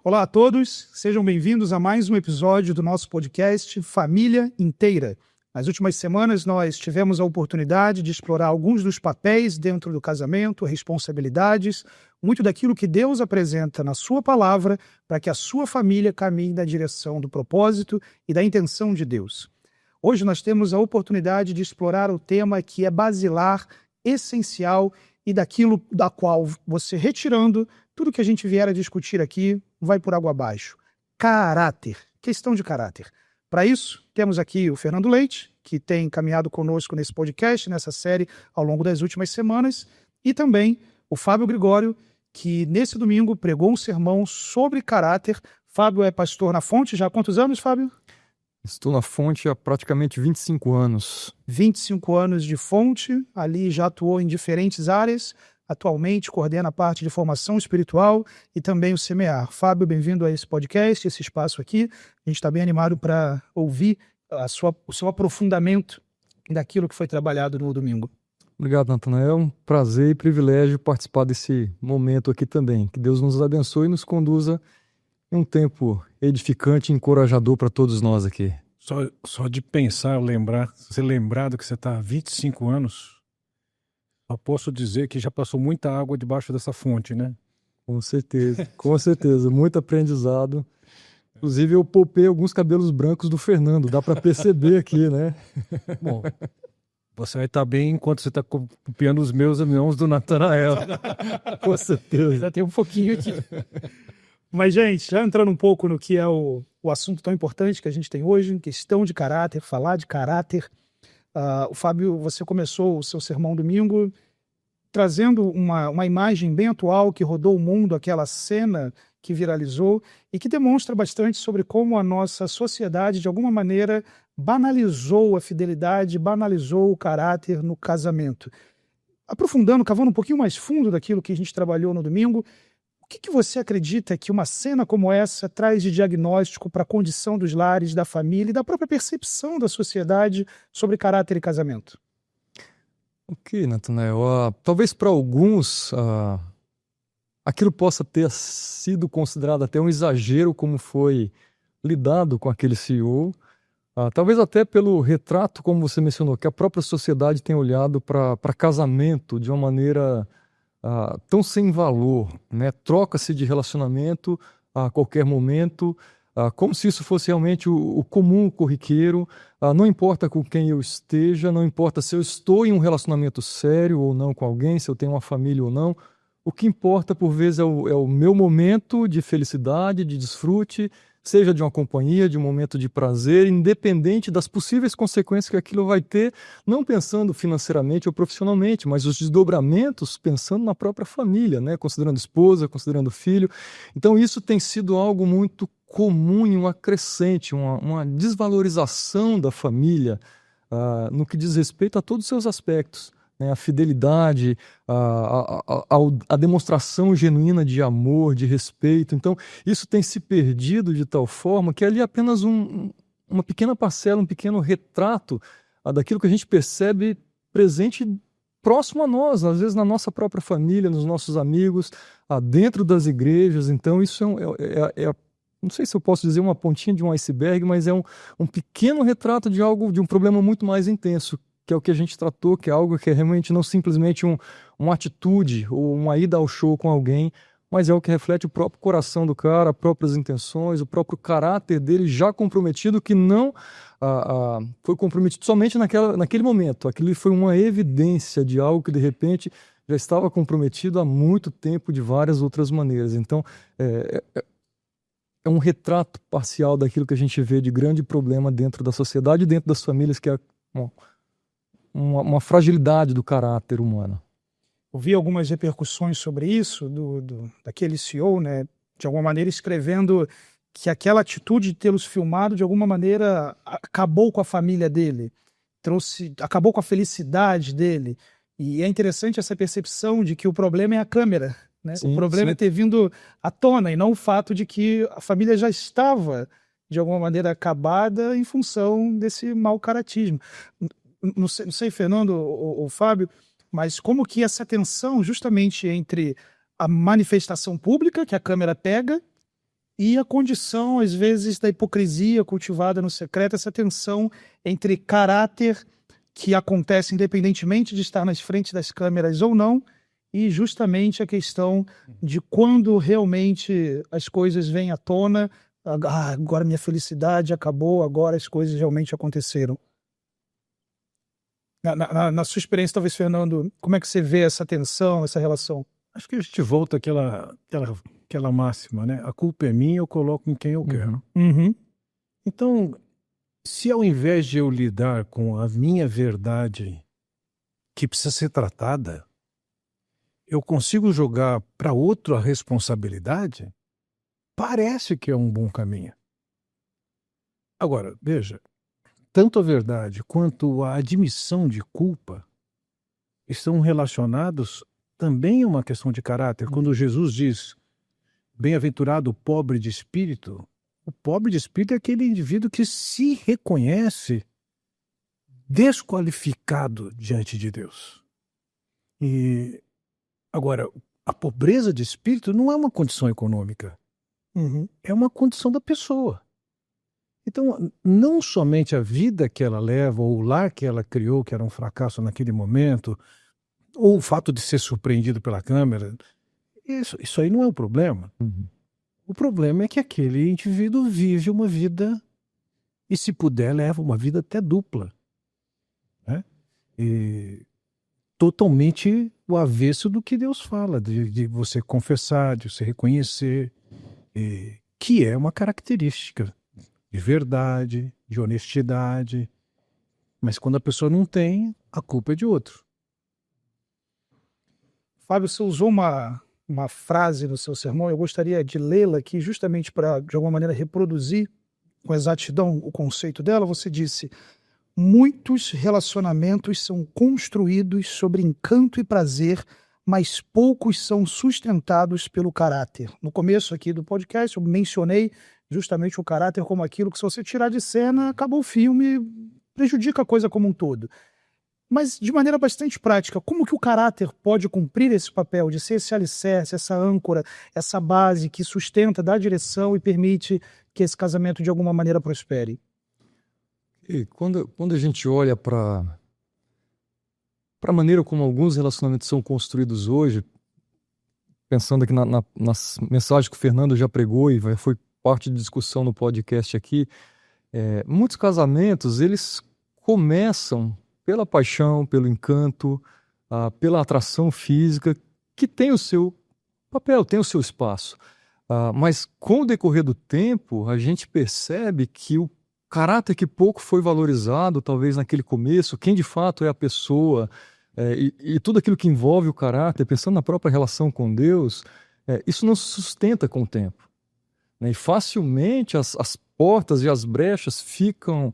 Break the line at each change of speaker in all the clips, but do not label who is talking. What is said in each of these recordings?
Olá a todos, sejam bem-vindos a mais um episódio do nosso podcast Família Inteira. Nas últimas semanas nós tivemos a oportunidade de explorar alguns dos papéis dentro do casamento, responsabilidades, muito daquilo que Deus apresenta na sua palavra para que a sua família caminhe na direção do propósito e da intenção de Deus. Hoje nós temos a oportunidade de explorar o tema que é basilar, essencial e daquilo da qual você retirando tudo que a gente vier a discutir aqui vai por água abaixo. Caráter, questão de caráter. Para isso, temos aqui o Fernando Leite, que tem caminhado conosco nesse podcast, nessa série, ao longo das últimas semanas, e também o Fábio Gregório, que nesse domingo pregou um sermão sobre caráter. Fábio é pastor na Fonte já há quantos anos, Fábio?
Estou na Fonte há praticamente 25 anos.
25 anos de Fonte, ali já atuou em diferentes áreas. Atualmente coordena a parte de formação espiritual e também o Semear. Fábio, bem-vindo a esse podcast, esse espaço aqui. A gente está bem animado para ouvir o seu aprofundamento daquilo que foi trabalhado no domingo.
Obrigado, Natanael. É um prazer e privilégio participar desse momento aqui também. Que Deus nos abençoe e nos conduza em um tempo edificante e encorajador para todos nós aqui.
Só de pensar, ser lembrado que você está há 25 anos... Eu posso dizer que já passou muita água debaixo dessa fonte, né?
Com certeza. Muito aprendizado. Inclusive, eu poupei alguns cabelos brancos do Fernando, dá para perceber aqui, né?
Bom, você vai estar bem enquanto você está copiando os meus irmãos do Natanael.
Com certeza.
Já tem um pouquinho aqui. Mas, gente, já entrando um pouco no que é o assunto tão importante que a gente tem hoje, questão de caráter, falar de caráter. O Fábio, você começou o seu sermão domingo trazendo uma imagem bem atual que rodou o mundo, aquela cena que viralizou e que demonstra bastante sobre como a nossa sociedade, de alguma maneira, banalizou a fidelidade, banalizou o caráter no casamento. Aprofundando, cavando um pouquinho mais fundo daquilo que a gente trabalhou no domingo, o que você acredita que uma cena como essa traz de diagnóstico para a condição dos lares, da família e da própria percepção da sociedade sobre caráter e casamento?
Ok, Natanael. Talvez para alguns aquilo possa ter sido considerado até um exagero como foi lidado com aquele CEO. Talvez até pelo retrato, como você mencionou, que a própria sociedade tem olhado para casamento de uma maneira... tão sem valor, né? Troca-se de relacionamento a qualquer momento, como se isso fosse realmente o comum, o corriqueiro. Não importa com quem eu esteja, não importa se eu estou em um relacionamento sério ou não com alguém, se eu tenho uma família ou não. O que importa, por vezes, é o meu momento de felicidade, de desfrute, seja de uma companhia, de um momento de prazer, independente das possíveis consequências que aquilo vai ter, não pensando financeiramente ou profissionalmente, mas os desdobramentos pensando na própria família, né? Considerando esposa, considerando filho. Então isso tem sido algo muito comum e uma crescente, uma desvalorização da família no que diz respeito a todos os seus aspectos. A fidelidade, a demonstração genuína de amor, de respeito. Então, isso tem se perdido de tal forma que ali é apenas uma pequena parcela, um pequeno retrato daquilo que a gente percebe presente próximo a nós, às vezes na nossa própria família, nos nossos amigos, dentro das igrejas. Então, isso não sei se eu posso dizer uma pontinha de um iceberg, mas é um pequeno retrato de um problema muito mais intenso, que é o que a gente tratou, que é algo que é realmente não simplesmente uma atitude ou uma ida ao show com alguém, mas é o que reflete o próprio coração do cara, as próprias intenções, o próprio caráter dele já comprometido, que não foi comprometido somente naquele momento. Aquilo foi uma evidência de algo que, de repente, já estava comprometido há muito tempo de várias outras maneiras. Então, é um retrato parcial daquilo que a gente vê de grande problema dentro da sociedade e dentro das famílias, que é uma fragilidade do caráter humano.
Ouvi algumas repercussões sobre isso, daquele CEO, né, de alguma maneira escrevendo que aquela atitude de tê-los filmado, de alguma maneira, acabou com a família dele, acabou com a felicidade dele. E é interessante essa percepção de que o problema é a câmera, né?
Sim,
o problema é ter vindo à tona, e não o fato de que a família já estava, de alguma maneira, acabada em função desse mau caratismo. Não sei, Fernando ou Fábio, mas como que essa tensão justamente entre a manifestação pública que a câmera pega e a condição, às vezes, da hipocrisia cultivada no secreto, essa tensão entre caráter que acontece independentemente de estar nas frentes das câmeras ou não, e justamente a questão de quando realmente as coisas vêm à tona, agora minha felicidade acabou, agora as coisas realmente aconteceram. Na sua experiência, talvez, Fernando, como é que você vê essa tensão, essa relação?
Acho que a gente volta àquela máxima, né? A culpa é minha, eu coloco em quem eu quero.
Uhum.
Então, se ao invés de eu lidar com a minha verdade, que precisa ser tratada, eu consigo jogar para outro a responsabilidade, parece que é um bom caminho. Agora, veja, tanto a verdade quanto a admissão de culpa estão relacionados também a uma questão de caráter. Quando Jesus diz, bem-aventurado o pobre de espírito é aquele indivíduo que se reconhece desqualificado diante de Deus. E agora, a pobreza de espírito não é uma condição econômica, é uma condição da pessoa. Então, não somente a vida que ela leva, ou o lar que ela criou, que era um fracasso naquele momento, ou o fato de ser surpreendido pela câmera, isso aí não é o problema. O problema é que aquele indivíduo vive uma vida, e se puder, leva uma vida até dupla, né? E totalmente o avesso do que Deus fala, de você confessar, de você reconhecer, que é uma característica de verdade, de honestidade. Mas quando a pessoa não tem, a culpa é de outro.
Fábio, você usou uma frase no seu sermão, eu gostaria de lê-la aqui justamente para, de alguma maneira, reproduzir com exatidão o conceito dela. Você disse: muitos relacionamentos são construídos sobre encanto e prazer, mas poucos são sustentados pelo caráter. No começo aqui do podcast, eu mencionei justamente o caráter como aquilo que, se você tirar de cena, acabou o filme, prejudica a coisa como um todo. Mas, de maneira bastante prática, como que o caráter pode cumprir esse papel de ser esse alicerce, essa âncora, essa base que sustenta, dá direção e permite que esse casamento, de alguma maneira, prospere?
E quando a gente olha para a maneira como alguns relacionamentos são construídos hoje, pensando aqui nas mensagens que o Fernando já pregou e foi parte de discussão no podcast aqui, muitos casamentos, eles começam pela paixão, pelo encanto, pela atração física, que tem o seu papel, tem o seu espaço. Mas com o decorrer do tempo, a gente percebe que o caráter que pouco foi valorizado, talvez naquele começo, quem de fato é a pessoa, e tudo aquilo que envolve o caráter, pensando na própria relação com Deus, isso não se sustenta com o tempo. Né? E facilmente as portas e as brechas ficam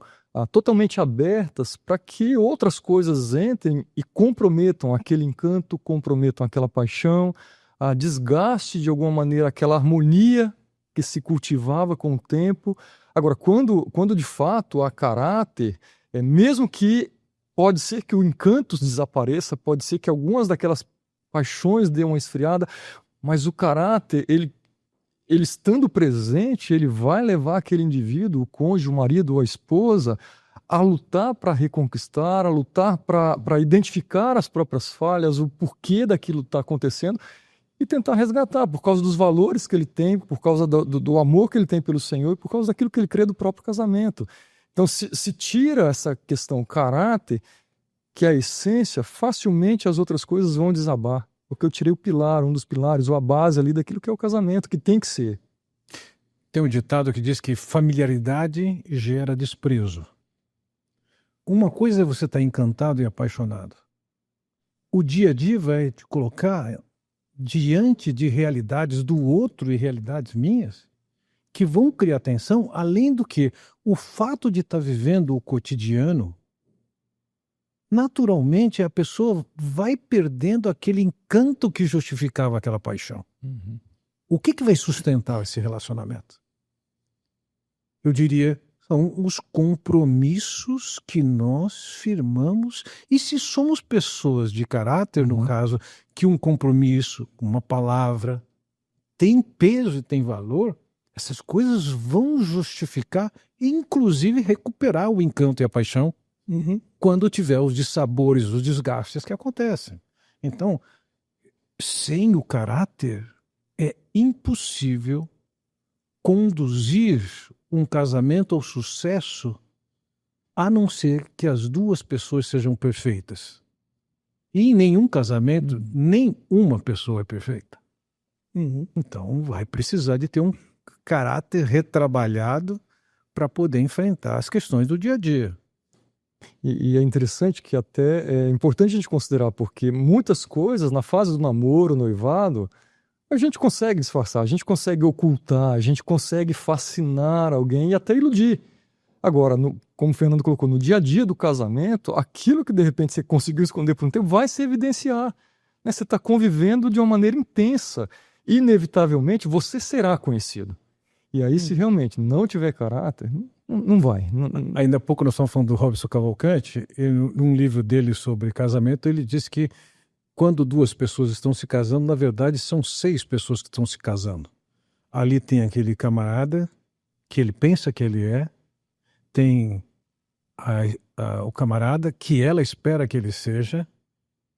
totalmente abertas para que outras coisas entrem e comprometam aquele encanto, comprometam aquela paixão, desgaste de alguma maneira aquela harmonia que se cultivava com o tempo. Agora, quando de fato há caráter, mesmo que pode ser que o encanto desapareça, pode ser que algumas daquelas paixões dêem uma esfriada, mas o caráter, ele estando presente, ele vai levar aquele indivíduo, o cônjuge, o marido ou a esposa, a lutar para reconquistar, a lutar para identificar as próprias falhas, o porquê daquilo está acontecendo, e tentar resgatar, por causa dos valores que ele tem, por causa do amor que ele tem pelo Senhor, e por causa daquilo que ele crê do próprio casamento. Então, se tira essa questão caráter, que é a essência, facilmente as outras coisas vão desabar. Porque eu tirei o pilar, um dos pilares, ou a base ali daquilo que é o casamento, que tem que ser.
Tem um ditado que diz que familiaridade gera desprezo. Uma coisa é você estar encantado e apaixonado. O dia a dia vai te colocar diante de realidades do outro e realidades minhas que vão criar tensão, além do que o fato de estar vivendo o cotidiano, naturalmente a pessoa vai perdendo aquele encanto que justificava aquela paixão. O que vai sustentar esse relacionamento? Eu diria, são os compromissos que nós firmamos, e se somos pessoas de caráter, no caso, que um compromisso, uma palavra, tem peso e tem valor, Essas coisas vão justificar e, inclusive, recuperar o encanto e a paixão quando tiver os dissabores, os desgastes que acontecem. Então, sem o caráter, é impossível conduzir um casamento ao sucesso, a não ser que as duas pessoas sejam perfeitas. E em nenhum casamento, nenhuma pessoa é perfeita. Então, vai precisar de ter um caráter retrabalhado para poder enfrentar as questões do dia a dia.
E é interessante que até é importante a gente considerar, porque muitas coisas na fase do namoro, noivado, a gente consegue disfarçar, a gente consegue ocultar, a gente consegue fascinar alguém e até iludir. Agora, como o Fernando colocou, no dia a dia do casamento, aquilo que de repente você conseguiu esconder por um tempo vai se evidenciar. Né? Você está convivendo de uma maneira intensa. Inevitavelmente, você será conhecido. E aí, se realmente não tiver caráter, não vai.
Ainda há pouco nós estávamos falando do Robson Cavalcante, e num livro dele sobre casamento, ele disse que quando duas pessoas estão se casando, na verdade são 6 pessoas que estão se casando. Ali tem aquele camarada que ele pensa que ele é, tem o camarada que ela espera que ele seja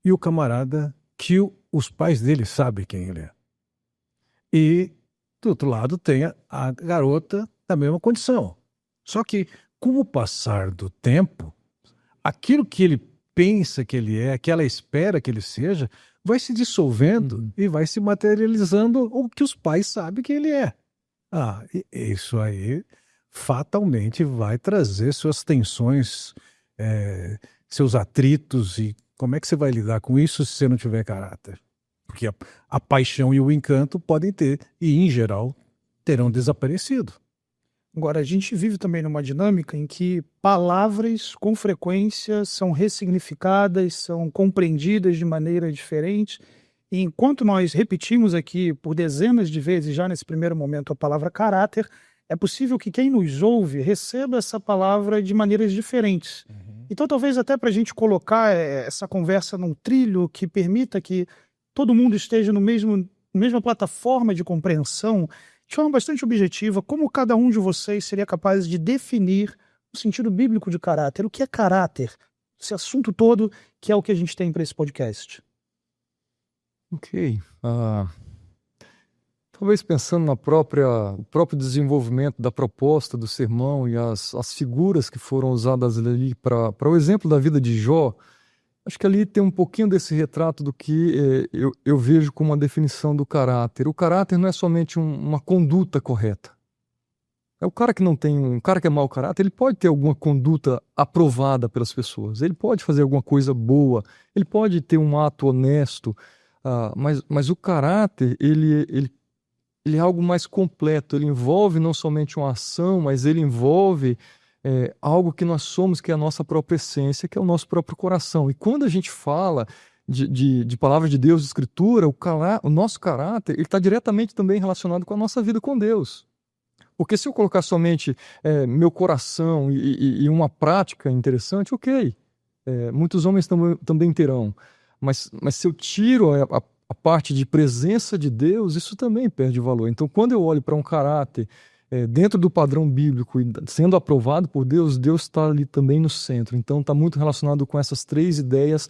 e o camarada que os pais dele sabem quem ele é. E, do outro lado, tem a garota da mesma condição. Só que, com o passar do tempo, aquilo que ele pensa que ele é, que ela espera que ele seja, vai se dissolvendo e vai se materializando o que os pais sabem que ele é. E isso aí fatalmente vai trazer suas tensões, seus atritos, e como é que você vai lidar com isso se você não tiver caráter? Porque a paixão e o encanto podem ter, e em geral terão desaparecido.
Agora, a gente vive também numa dinâmica em que palavras, com frequência, são ressignificadas, são compreendidas de maneira diferente. E enquanto nós repetimos aqui por dezenas de vezes, já nesse primeiro momento, a palavra caráter, é possível que quem nos ouve receba essa palavra de maneiras diferentes. Então, talvez até para a gente colocar essa conversa num trilho que permita que todo mundo esteja na mesma plataforma de compreensão, de forma bastante objetiva, como cada um de vocês seria capaz de definir o sentido bíblico de caráter. O que é caráter? Esse assunto todo que é o que a gente tem para esse podcast.
Ok. Talvez pensando no próprio desenvolvimento da proposta do sermão e as figuras que foram usadas ali para o exemplo da vida de Jó, acho que ali tem um pouquinho desse retrato do que eu vejo como a definição do caráter. O caráter não é somente uma conduta correta. O cara que um cara que é mau caráter, ele pode ter alguma conduta aprovada pelas pessoas, ele pode fazer alguma coisa boa, ele pode ter um ato honesto, mas o caráter, ele é algo mais completo, ele envolve não somente uma ação, mas ele envolve algo que nós somos, que é a nossa própria essência, que é o nosso próprio coração. E quando a gente fala de palavra de Deus, de Escritura, o nosso caráter está diretamente também relacionado com a nossa vida com Deus. Porque se eu colocar somente meu coração e uma prática interessante, ok, muitos homens também terão. Mas se eu tiro a parte de presença de Deus, isso também perde valor. Então, quando eu olho para um caráter dentro do padrão bíblico e sendo aprovado por Deus, Deus está ali também no centro. Então, está muito relacionado com essas 3 ideias,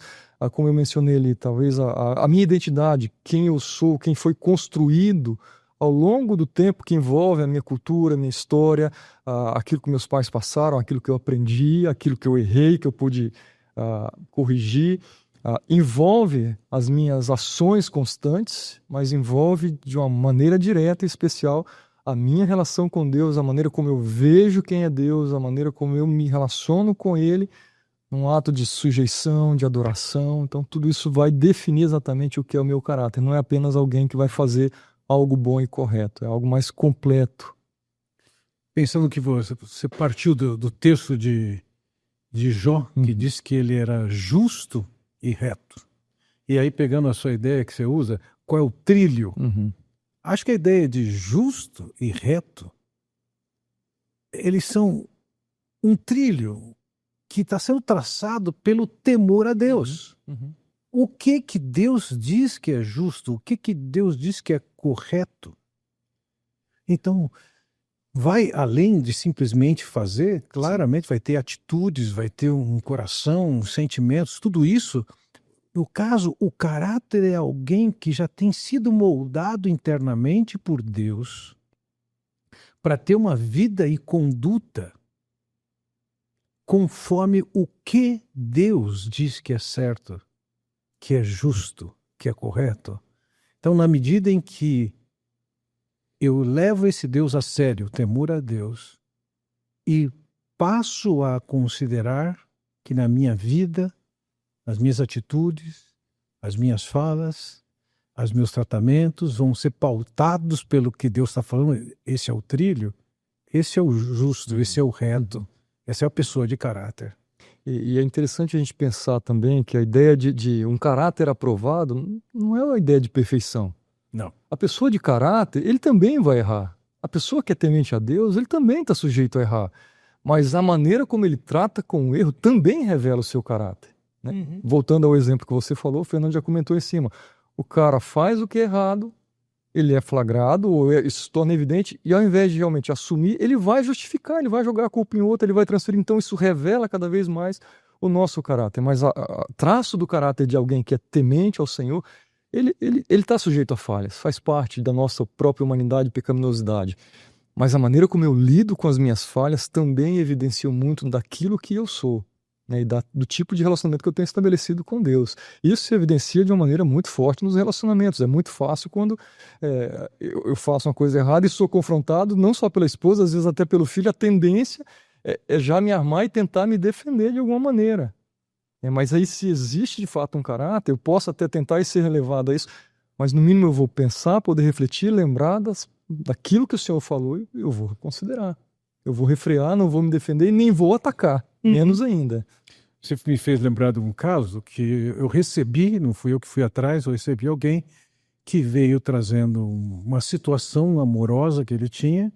como eu mencionei ali, talvez a minha identidade, quem eu sou, quem foi construído ao longo do tempo, que envolve a minha cultura, a minha história, aquilo que meus pais passaram, aquilo que eu aprendi, aquilo que eu errei, que eu pude corrigir. Envolve as minhas ações constantes, mas envolve de uma maneira direta e especial a minha relação com Deus, a maneira como eu vejo quem é Deus, a maneira como eu me relaciono com Ele, num ato de sujeição, de adoração. Então, tudo isso vai definir exatamente o que é o meu caráter. Não é apenas alguém que vai fazer algo bom e correto, é algo mais completo.
Pensando que você partiu do texto de Jó, que diz que ele era justo e reto. E aí, pegando a sua ideia que você usa, qual é o trilho? Acho que a ideia de justo e reto, eles são um trilho que está sendo traçado pelo temor a Deus. O que Deus diz que é justo? O que Deus diz que é correto? Então, vai além de simplesmente fazer, claramente vai ter atitudes, vai ter um coração, sentimentos, tudo isso. No caso, o caráter é alguém que já tem sido moldado internamente por Deus para ter uma vida e conduta conforme o que Deus diz que é certo, que é justo, que é correto. Então, na medida em que eu levo esse Deus a sério, o temor a Deus, e passo a considerar que na minha vida, as minhas atitudes, as minhas falas, os meus tratamentos vão ser pautados pelo que Deus está falando. Esse é o trilho, esse é o justo, esse é o reto, essa é a pessoa de caráter.
E é interessante a gente pensar também que a ideia de um caráter aprovado não é uma ideia de perfeição.
Não.
A pessoa de caráter, ele também vai errar. A pessoa que é temente a Deus, ele também está sujeito a errar. Mas a maneira como ele trata com o erro também revela o seu caráter, né? Voltando ao exemplo que você falou, o Fernando já comentou em cima. O cara faz o que é errado, ele é flagrado, ou isso se torna evidente, e ao invés de realmente assumir, ele vai justificar, ele vai jogar a culpa em outro, ele vai transferir. Então isso revela cada vez mais o nosso caráter. Mas o traço do caráter de alguém que é temente ao Senhor, ele está sujeito a falhas, faz parte da nossa própria humanidade e pecaminosidade. Mas a maneira como eu lido com as minhas falhas também evidencia muito daquilo que eu sou, né, e do tipo de relacionamento que eu tenho estabelecido com Deus. Isso se evidencia de uma maneira muito forte nos relacionamentos. É muito fácil quando eu faço uma coisa errada e sou confrontado, não só pela esposa, às vezes até pelo filho. A tendência é já me armar e tentar me defender de alguma maneira. Mas aí, se existe de fato um caráter, eu posso até tentar e ser levado a isso, mas no mínimo eu vou pensar, poder refletir, lembrar daquilo que o Senhor falou e eu vou considerar. Eu vou refrear, não vou me defender e nem vou atacar, menos ainda.
Você me fez lembrar de um caso que eu recebi, não fui eu que fui atrás, eu recebi alguém que veio trazendo uma situação amorosa que ele tinha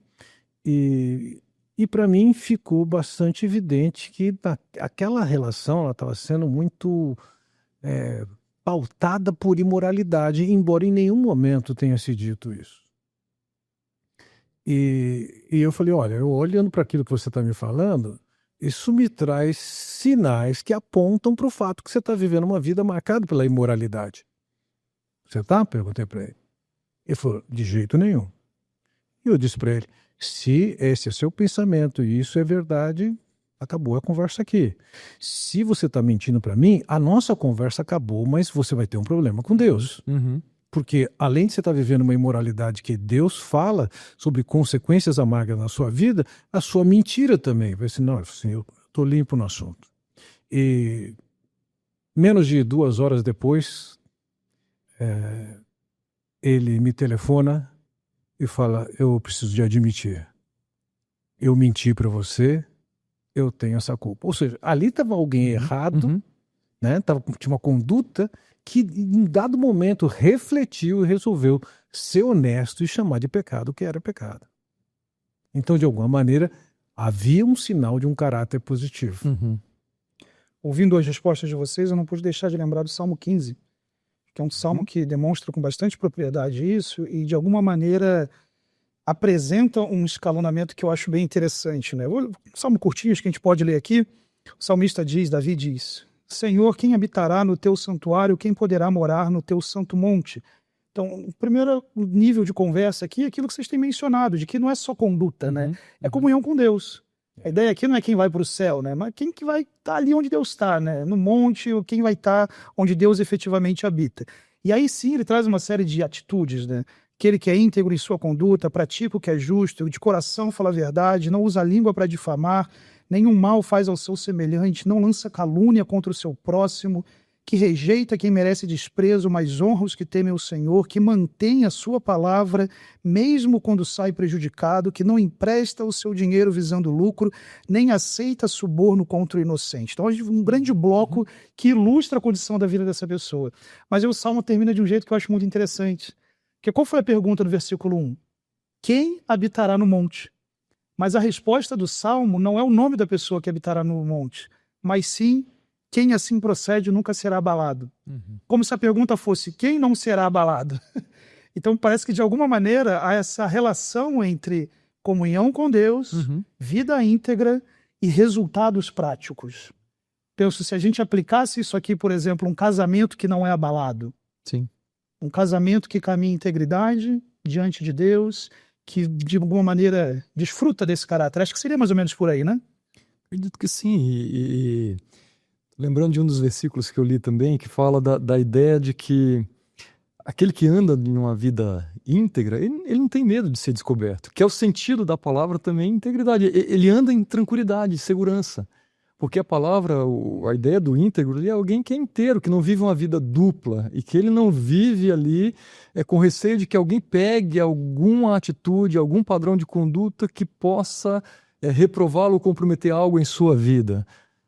e para mim ficou bastante evidente que aquela relação ela estava sendo muito pautada por imoralidade, embora em nenhum momento tenha se dito isso. E eu falei, olha, eu olhando para aquilo que você está me falando, isso me traz sinais que apontam para o fato que você está vivendo uma vida marcada pela imoralidade. Você está? Perguntei para ele. Ele falou, de jeito nenhum. E eu disse para ele, se esse é seu pensamento e isso é verdade, acabou a conversa aqui. Se você está mentindo para mim, a nossa conversa acabou, mas você vai ter um problema com Deus. Porque além de você estar vivendo uma imoralidade que Deus fala sobre consequências amargas na sua vida, a sua mentira também. Vai ser, não, assim, eu estou limpo no assunto. E menos de 2 horas depois, ele me telefona e fala, eu preciso de admitir. Eu menti para você, eu tenho essa culpa. Ou seja, ali estava alguém errado, né? Tinha uma conduta que em dado momento refletiu e resolveu ser honesto e chamar de pecado o que era pecado. Então, de alguma maneira, havia um sinal de um caráter positivo.
Ouvindo as respostas de vocês, eu não pude deixar de lembrar do Salmo 15, que é um salmo que demonstra com bastante propriedade isso e, de alguma maneira, apresenta um escalonamento que eu acho bem interessante, né? Um salmo curtinho que a gente pode ler aqui. O salmista diz, Davi diz, Senhor, quem habitará no teu santuário, quem poderá morar no teu santo monte? Então, o primeiro nível de conversa aqui é aquilo que vocês têm mencionado, de que não é só conduta, né? É comunhão com Deus. A ideia aqui não é quem vai para o céu, né? Mas quem que vai estar ali onde Deus está, né? No monte, ou quem vai estar onde Deus efetivamente habita. E aí sim ele traz uma série de atitudes, né? Aquele que é íntegro em sua conduta, pratica o que é justo, de coração fala a verdade, não usa a língua para difamar, nenhum mal faz ao seu semelhante, não lança calúnia contra o seu próximo, que rejeita quem merece desprezo, mas honra os que temem o Senhor, que mantém a sua palavra, mesmo quando sai prejudicado, que não empresta o seu dinheiro visando lucro, nem aceita suborno contra o inocente. Então, um grande bloco que ilustra a condição da vida dessa pessoa. Mas aí o Salmo termina de um jeito que eu acho muito interessante. Porque qual foi a pergunta no versículo 1? Quem habitará no monte? Mas a resposta do Salmo não é o nome da pessoa que habitará no monte, mas sim quem assim procede nunca será abalado. Como se a pergunta fosse, quem não será abalado? Então parece que de alguma maneira há essa relação entre comunhão com Deus,
Uhum.
vida íntegra e resultados práticos. Penso, se a gente aplicasse isso aqui, por exemplo, um casamento que não é abalado,
Sim.
um casamento que caminha em integridade diante de Deus, que de alguma maneira desfruta desse caráter. Acho que seria mais ou menos por aí, né?
Acredito que sim. E lembrando de um dos versículos que eu li também, que fala da ideia de que aquele que anda em uma vida íntegra, ele não tem medo de ser descoberto, que é o sentido da palavra também, integridade. Ele anda em tranquilidade, segurança. Porque a palavra, a ideia do íntegro é alguém que é inteiro, que não vive uma vida dupla e que ele não vive ali com receio de que alguém pegue alguma atitude, algum padrão de conduta que possa reprová-lo ou comprometer algo em sua vida,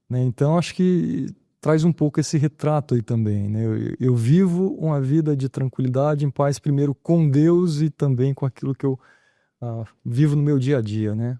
né? Então, acho que traz um pouco esse retrato aí também, né? Eu vivo uma vida de tranquilidade, em paz, primeiro com Deus e também com aquilo que eu vivo no meu dia a dia, né?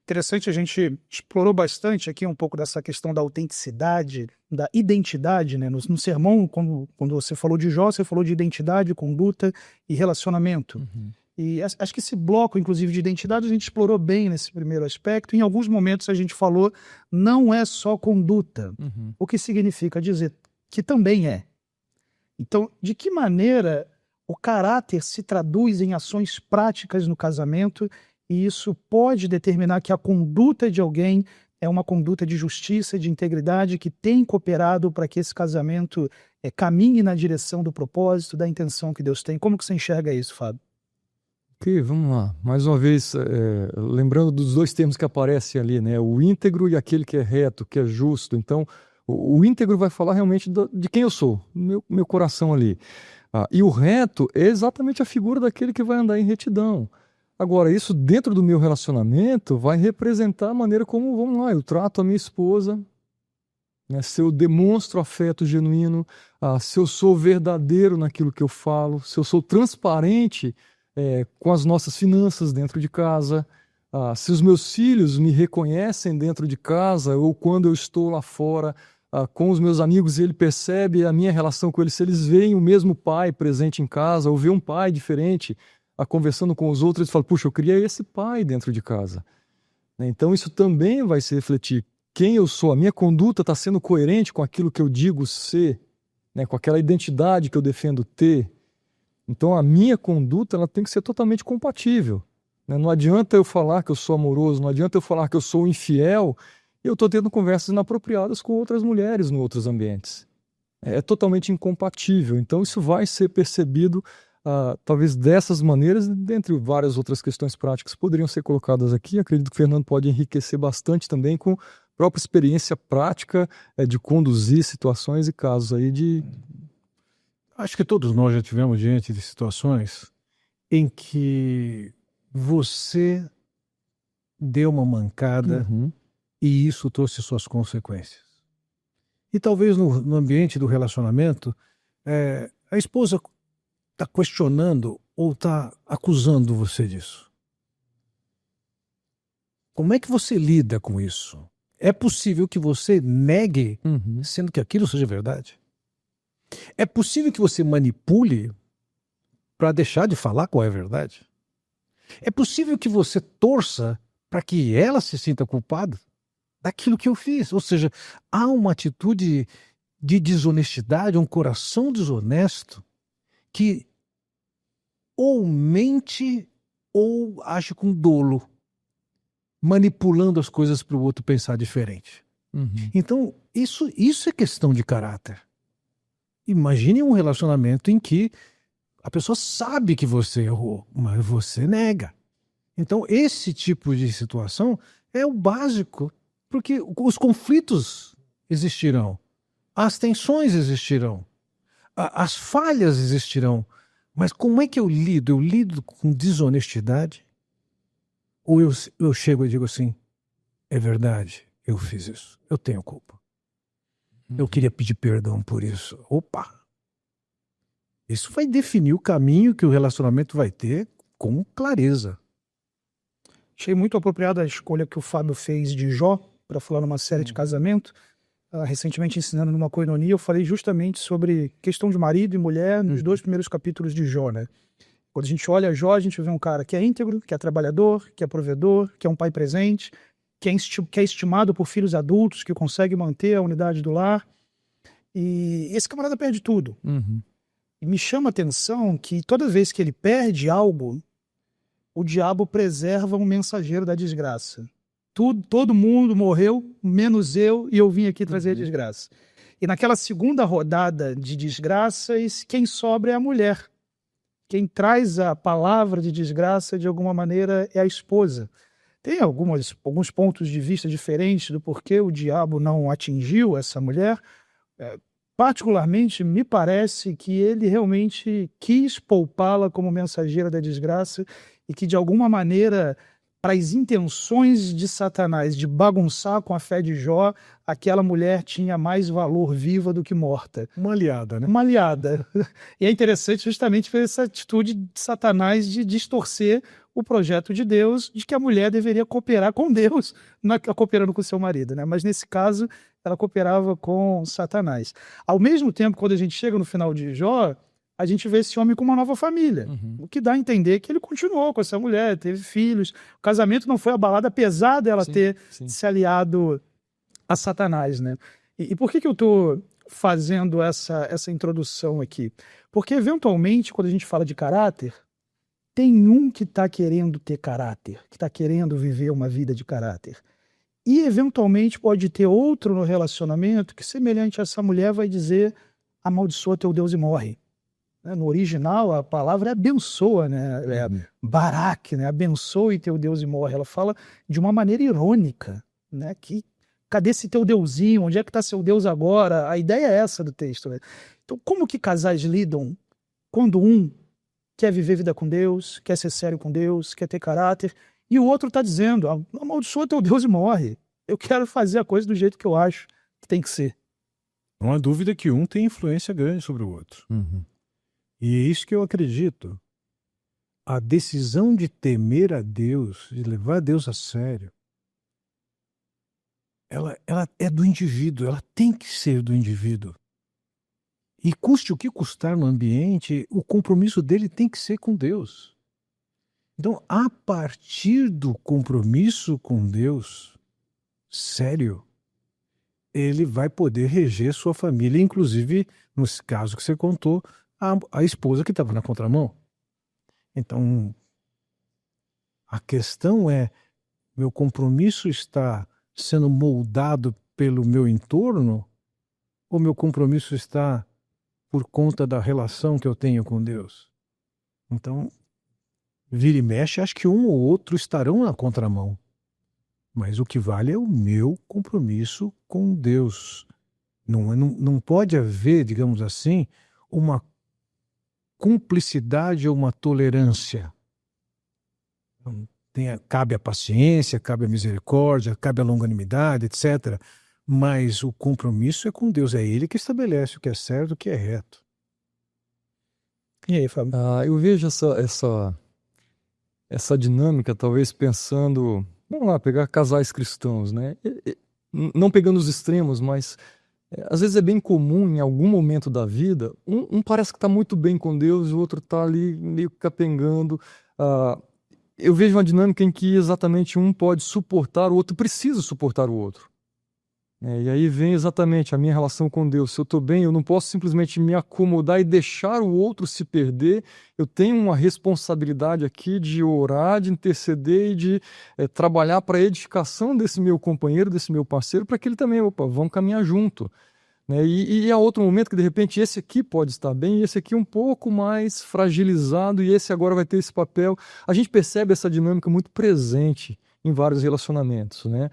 Interessante, a gente explorou bastante aqui um pouco dessa questão da autenticidade, da identidade, né? No sermão, quando você falou de Jó, você falou de identidade, conduta e relacionamento.
Uhum.
E acho que esse bloco, inclusive, de identidade, a gente explorou bem nesse primeiro aspecto. Em alguns momentos a gente falou, não é só conduta,
Uhum.
o que significa dizer que também é. Então, de que maneira o caráter se traduz em ações práticas no casamento, e isso pode determinar que a conduta de alguém é uma conduta de justiça, de integridade, que tem cooperado para que esse casamento caminhe na direção do propósito, da intenção que Deus tem. Como que você enxerga isso, Fábio?
Ok, vamos lá. Mais uma vez, lembrando dos dois termos que aparecem ali, né? O íntegro e aquele que é reto, que é justo. Então, o íntegro vai falar realmente de quem eu sou, meu coração ali. E o reto é exatamente a figura daquele que vai andar em retidão. Agora, isso dentro do meu relacionamento vai representar a maneira como, vamos lá, eu trato a minha esposa, né? Se eu demonstro afeto genuíno, se eu sou verdadeiro naquilo que eu falo, se eu sou transparente com as nossas finanças dentro de casa, se os meus filhos me reconhecem dentro de casa ou quando eu estou lá fora com os meus amigos e ele percebe a minha relação com eles, se eles veem o mesmo pai presente em casa ou vê um pai diferente conversando com os outros, eles falam, puxa, eu queria esse pai dentro de casa. Então isso também vai se refletir. Quem eu sou, a minha conduta está sendo coerente com aquilo que eu digo ser, né, com aquela identidade que eu defendo ter. Então a minha conduta ela tem que ser totalmente compatível, né? Não adianta eu falar que eu sou amoroso, não adianta eu falar que eu sou infiel e eu estou tendo conversas inapropriadas com outras mulheres em outros ambientes. É totalmente incompatível. Então isso vai ser percebido talvez dessas maneiras, dentre várias outras questões práticas poderiam ser colocadas aqui. Acredito que o Fernando pode enriquecer bastante também com a própria experiência prática de conduzir situações e casos aí de...
Acho que todos nós já tivemos diante de situações em que você deu uma mancada
Uhum.
e isso trouxe suas consequências. E talvez no ambiente do relacionamento, a esposa está questionando ou está acusando você disso. Como é que você lida com isso? É possível que você negue,
Uhum.
sendo que aquilo seja verdade? É possível que você manipule para deixar de falar qual é a verdade? É possível que você torça para que ela se sinta culpada daquilo que eu fiz? Ou seja, há uma atitude de desonestidade, um coração desonesto que ou mente ou age com dolo, manipulando as coisas para o outro pensar diferente.
Uhum.
Então, isso é questão de caráter. Imagine um relacionamento em que a pessoa sabe que você errou, mas você nega. Então, esse tipo de situação é o básico, porque os conflitos existirão, as tensões existirão, as falhas existirão. Mas como é que eu lido? Eu lido com desonestidade? Ou eu chego e digo assim, é verdade, eu fiz isso, eu tenho culpa. Eu queria pedir perdão por isso. Opa! Isso vai definir o caminho que o relacionamento vai ter com clareza.
Achei muito apropriada a escolha que o Fábio fez de Jó para falar numa série de casamento. Recentemente ensinando numa coinonia, eu falei justamente sobre questão de marido e mulher nos 2 primeiros capítulos de Jó, né? Quando a gente olha Jó, a gente vê um cara que é íntegro, que é trabalhador, que é provedor, que é um pai presente, que é estimado por filhos adultos, que consegue manter a unidade do lar. E esse camarada perde tudo.
Uhum.
E me chama a atenção que toda vez que ele perde algo, o diabo preserva um mensageiro da desgraça. Todo mundo morreu, menos eu, e eu vim aqui trazer a desgraça. E naquela segunda rodada de desgraças, quem sobra é a mulher. Quem traz a palavra de desgraça, de alguma maneira, é a esposa. Tem alguns pontos de vista diferentes do porquê o diabo não atingiu essa mulher. Particularmente, me parece que ele realmente quis poupá-la como mensageira da desgraça e que, de alguma maneira, para as intenções de Satanás de bagunçar com a fé de Jó, aquela mulher tinha mais valor viva do que morta.
Uma aliada, né?
Uma aliada. E é interessante justamente ver essa atitude de Satanás de distorcer o projeto de Deus, de que a mulher deveria cooperar com Deus, não cooperando com seu marido, né? Mas nesse caso, ela cooperava com Satanás. Ao mesmo tempo, quando a gente chega no final de Jó, a gente vê esse homem com uma nova família, o que dá a entender que ele continuou com essa mulher, teve filhos, o casamento não foi abalado, apesar dela ter se aliado a Satanás, né? E por que eu estou fazendo essa introdução aqui? Porque, eventualmente, quando a gente fala de caráter, tem um que está querendo ter caráter, que está querendo viver uma vida de caráter. E, eventualmente, pode ter outro no relacionamento que, semelhante a essa mulher, vai dizer: amaldiçoa teu Deus e morre. No original, a palavra é abençoa, né? É barak, né? Abençoe teu Deus e morre. Ela fala de uma maneira irônica, né? Que, cadê esse teu deusinho? Onde é que está seu Deus agora? A ideia é essa do texto, né? Então, como que casais lidam quando um quer viver vida com Deus, quer ser sério com Deus, quer ter caráter, e o outro está dizendo: amaldiçoa teu Deus e morre. Eu quero fazer a coisa do jeito que eu acho que tem que ser.
Não há dúvida que um tem influência grande sobre o outro. E é isso que eu acredito. A decisão de temer a Deus, de levar Deus a sério, ela é do indivíduo, ela tem que ser do indivíduo. E custe o que custar no ambiente, o compromisso dele tem que ser com Deus. Então, a partir do compromisso com Deus, sério, ele vai poder reger sua família, inclusive, no caso que você contou, a esposa que estava na contramão. Então, a questão é: meu compromisso está sendo moldado pelo meu entorno, ou meu compromisso está por conta da relação que eu tenho com Deus? Então, vira e mexe, acho que um ou outro estarão na contramão. Mas o que vale é o meu compromisso com Deus. Não pode haver, digamos assim, uma cumplicidade ou uma tolerância. Cabe a paciência, cabe a misericórdia, cabe a longanimidade, etc. Mas o compromisso é com Deus, é Ele que estabelece o que é certo, o que é reto.
E aí, Fábio?
Eu vejo essa dinâmica, talvez pensando, vamos lá, pegar casais cristãos, né? Não pegando os extremos, mas às vezes é bem comum, em algum momento da vida, um parece que está muito bem com Deus e o outro está ali meio capengando. Eu vejo uma dinâmica em que exatamente um pode suportar, o outro precisa suportar o outro. E aí vem exatamente a minha relação com Deus. Se eu estou bem, eu não posso simplesmente me acomodar e deixar o outro se perder. Eu tenho uma responsabilidade aqui de orar, de interceder e de trabalhar para a edificação desse meu companheiro, desse meu parceiro, para que ele também, vamos caminhar junto. E há outro momento que, de repente, esse aqui pode estar bem e esse aqui um pouco mais fragilizado e esse agora vai ter esse papel. A gente percebe essa dinâmica muito presente em vários relacionamentos, né?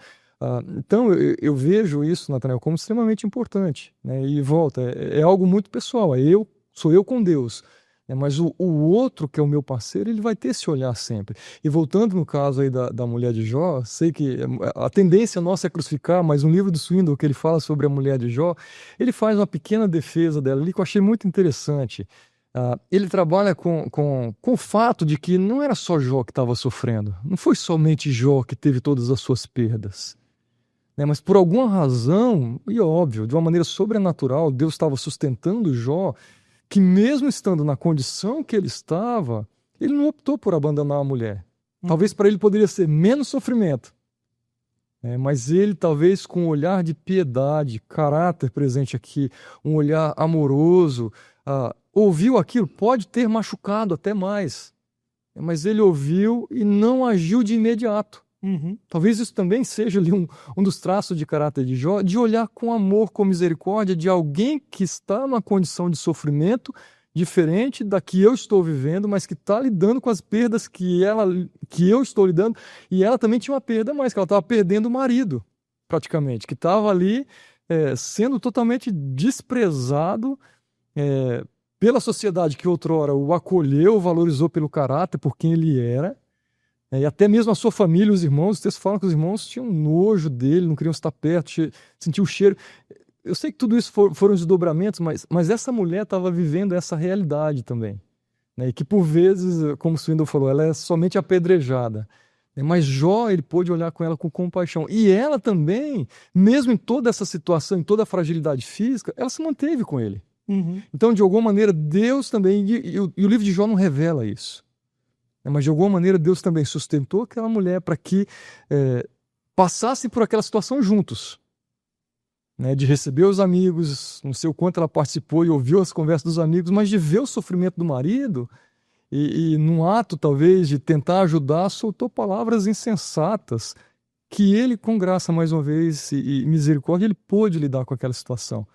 Então, eu vejo isso, Natanael, como extremamente importante, né? E volta, é algo muito pessoal, sou eu com Deus, né? Mas o outro, que é o meu parceiro, ele vai ter esse olhar sempre. E voltando no caso aí da mulher de Jó, sei que a tendência nossa é crucificar, mas no livro do Swindoll, que ele fala sobre a mulher de Jó, ele faz uma pequena defesa dela ali que eu achei muito interessante. Ele trabalha com o fato de que não era só Jó que estava sofrendo, não foi somente Jó que teve todas as suas perdas. Mas por alguma razão, e óbvio, de uma maneira sobrenatural, Deus estava sustentando Jó, que mesmo estando na condição que ele estava, Ele não optou por abandonar a mulher. Talvez para ele poderia ser menos sofrimento. Mas ele, talvez com um olhar de piedade, caráter presente aqui, um olhar amoroso, ouviu aquilo, pode ter machucado até mais. Mas ele ouviu e não agiu de imediato. Talvez isso também seja ali um dos traços de caráter de Jó, de olhar com amor, com misericórdia de alguém que está numa condição de sofrimento diferente da que eu estou vivendo, mas que está lidando com as perdas que eu estou lidando. E ela também tinha uma perda mais, que ela estava perdendo o marido, praticamente, que estava ali sendo totalmente desprezado pela sociedade que outrora o acolheu, valorizou pelo caráter, por quem ele era. E até mesmo a sua família, os irmãos, os textos falam que os irmãos tinham nojo dele, não queriam estar perto, sentiam o cheiro. Eu sei que tudo isso foram desdobramentos, mas essa mulher estava vivendo essa realidade também. E que por vezes, como o Swindoll falou, ela é somente apedrejada. Mas Jó, ele pôde olhar com ela com compaixão. E ela também, mesmo em toda essa situação, em toda a fragilidade física, ela se manteve com ele. Então, de alguma maneira, Deus também, e o livro de Jó não revela isso, mas de alguma maneira Deus também sustentou aquela mulher para que passassem por aquela situação juntos. De receber os amigos, não sei o quanto ela participou e ouviu as conversas dos amigos, mas de ver o sofrimento do marido e num ato talvez de tentar ajudar, soltou palavras insensatas que ele, com graça mais uma vez e misericórdia, ele pôde lidar com aquela situação.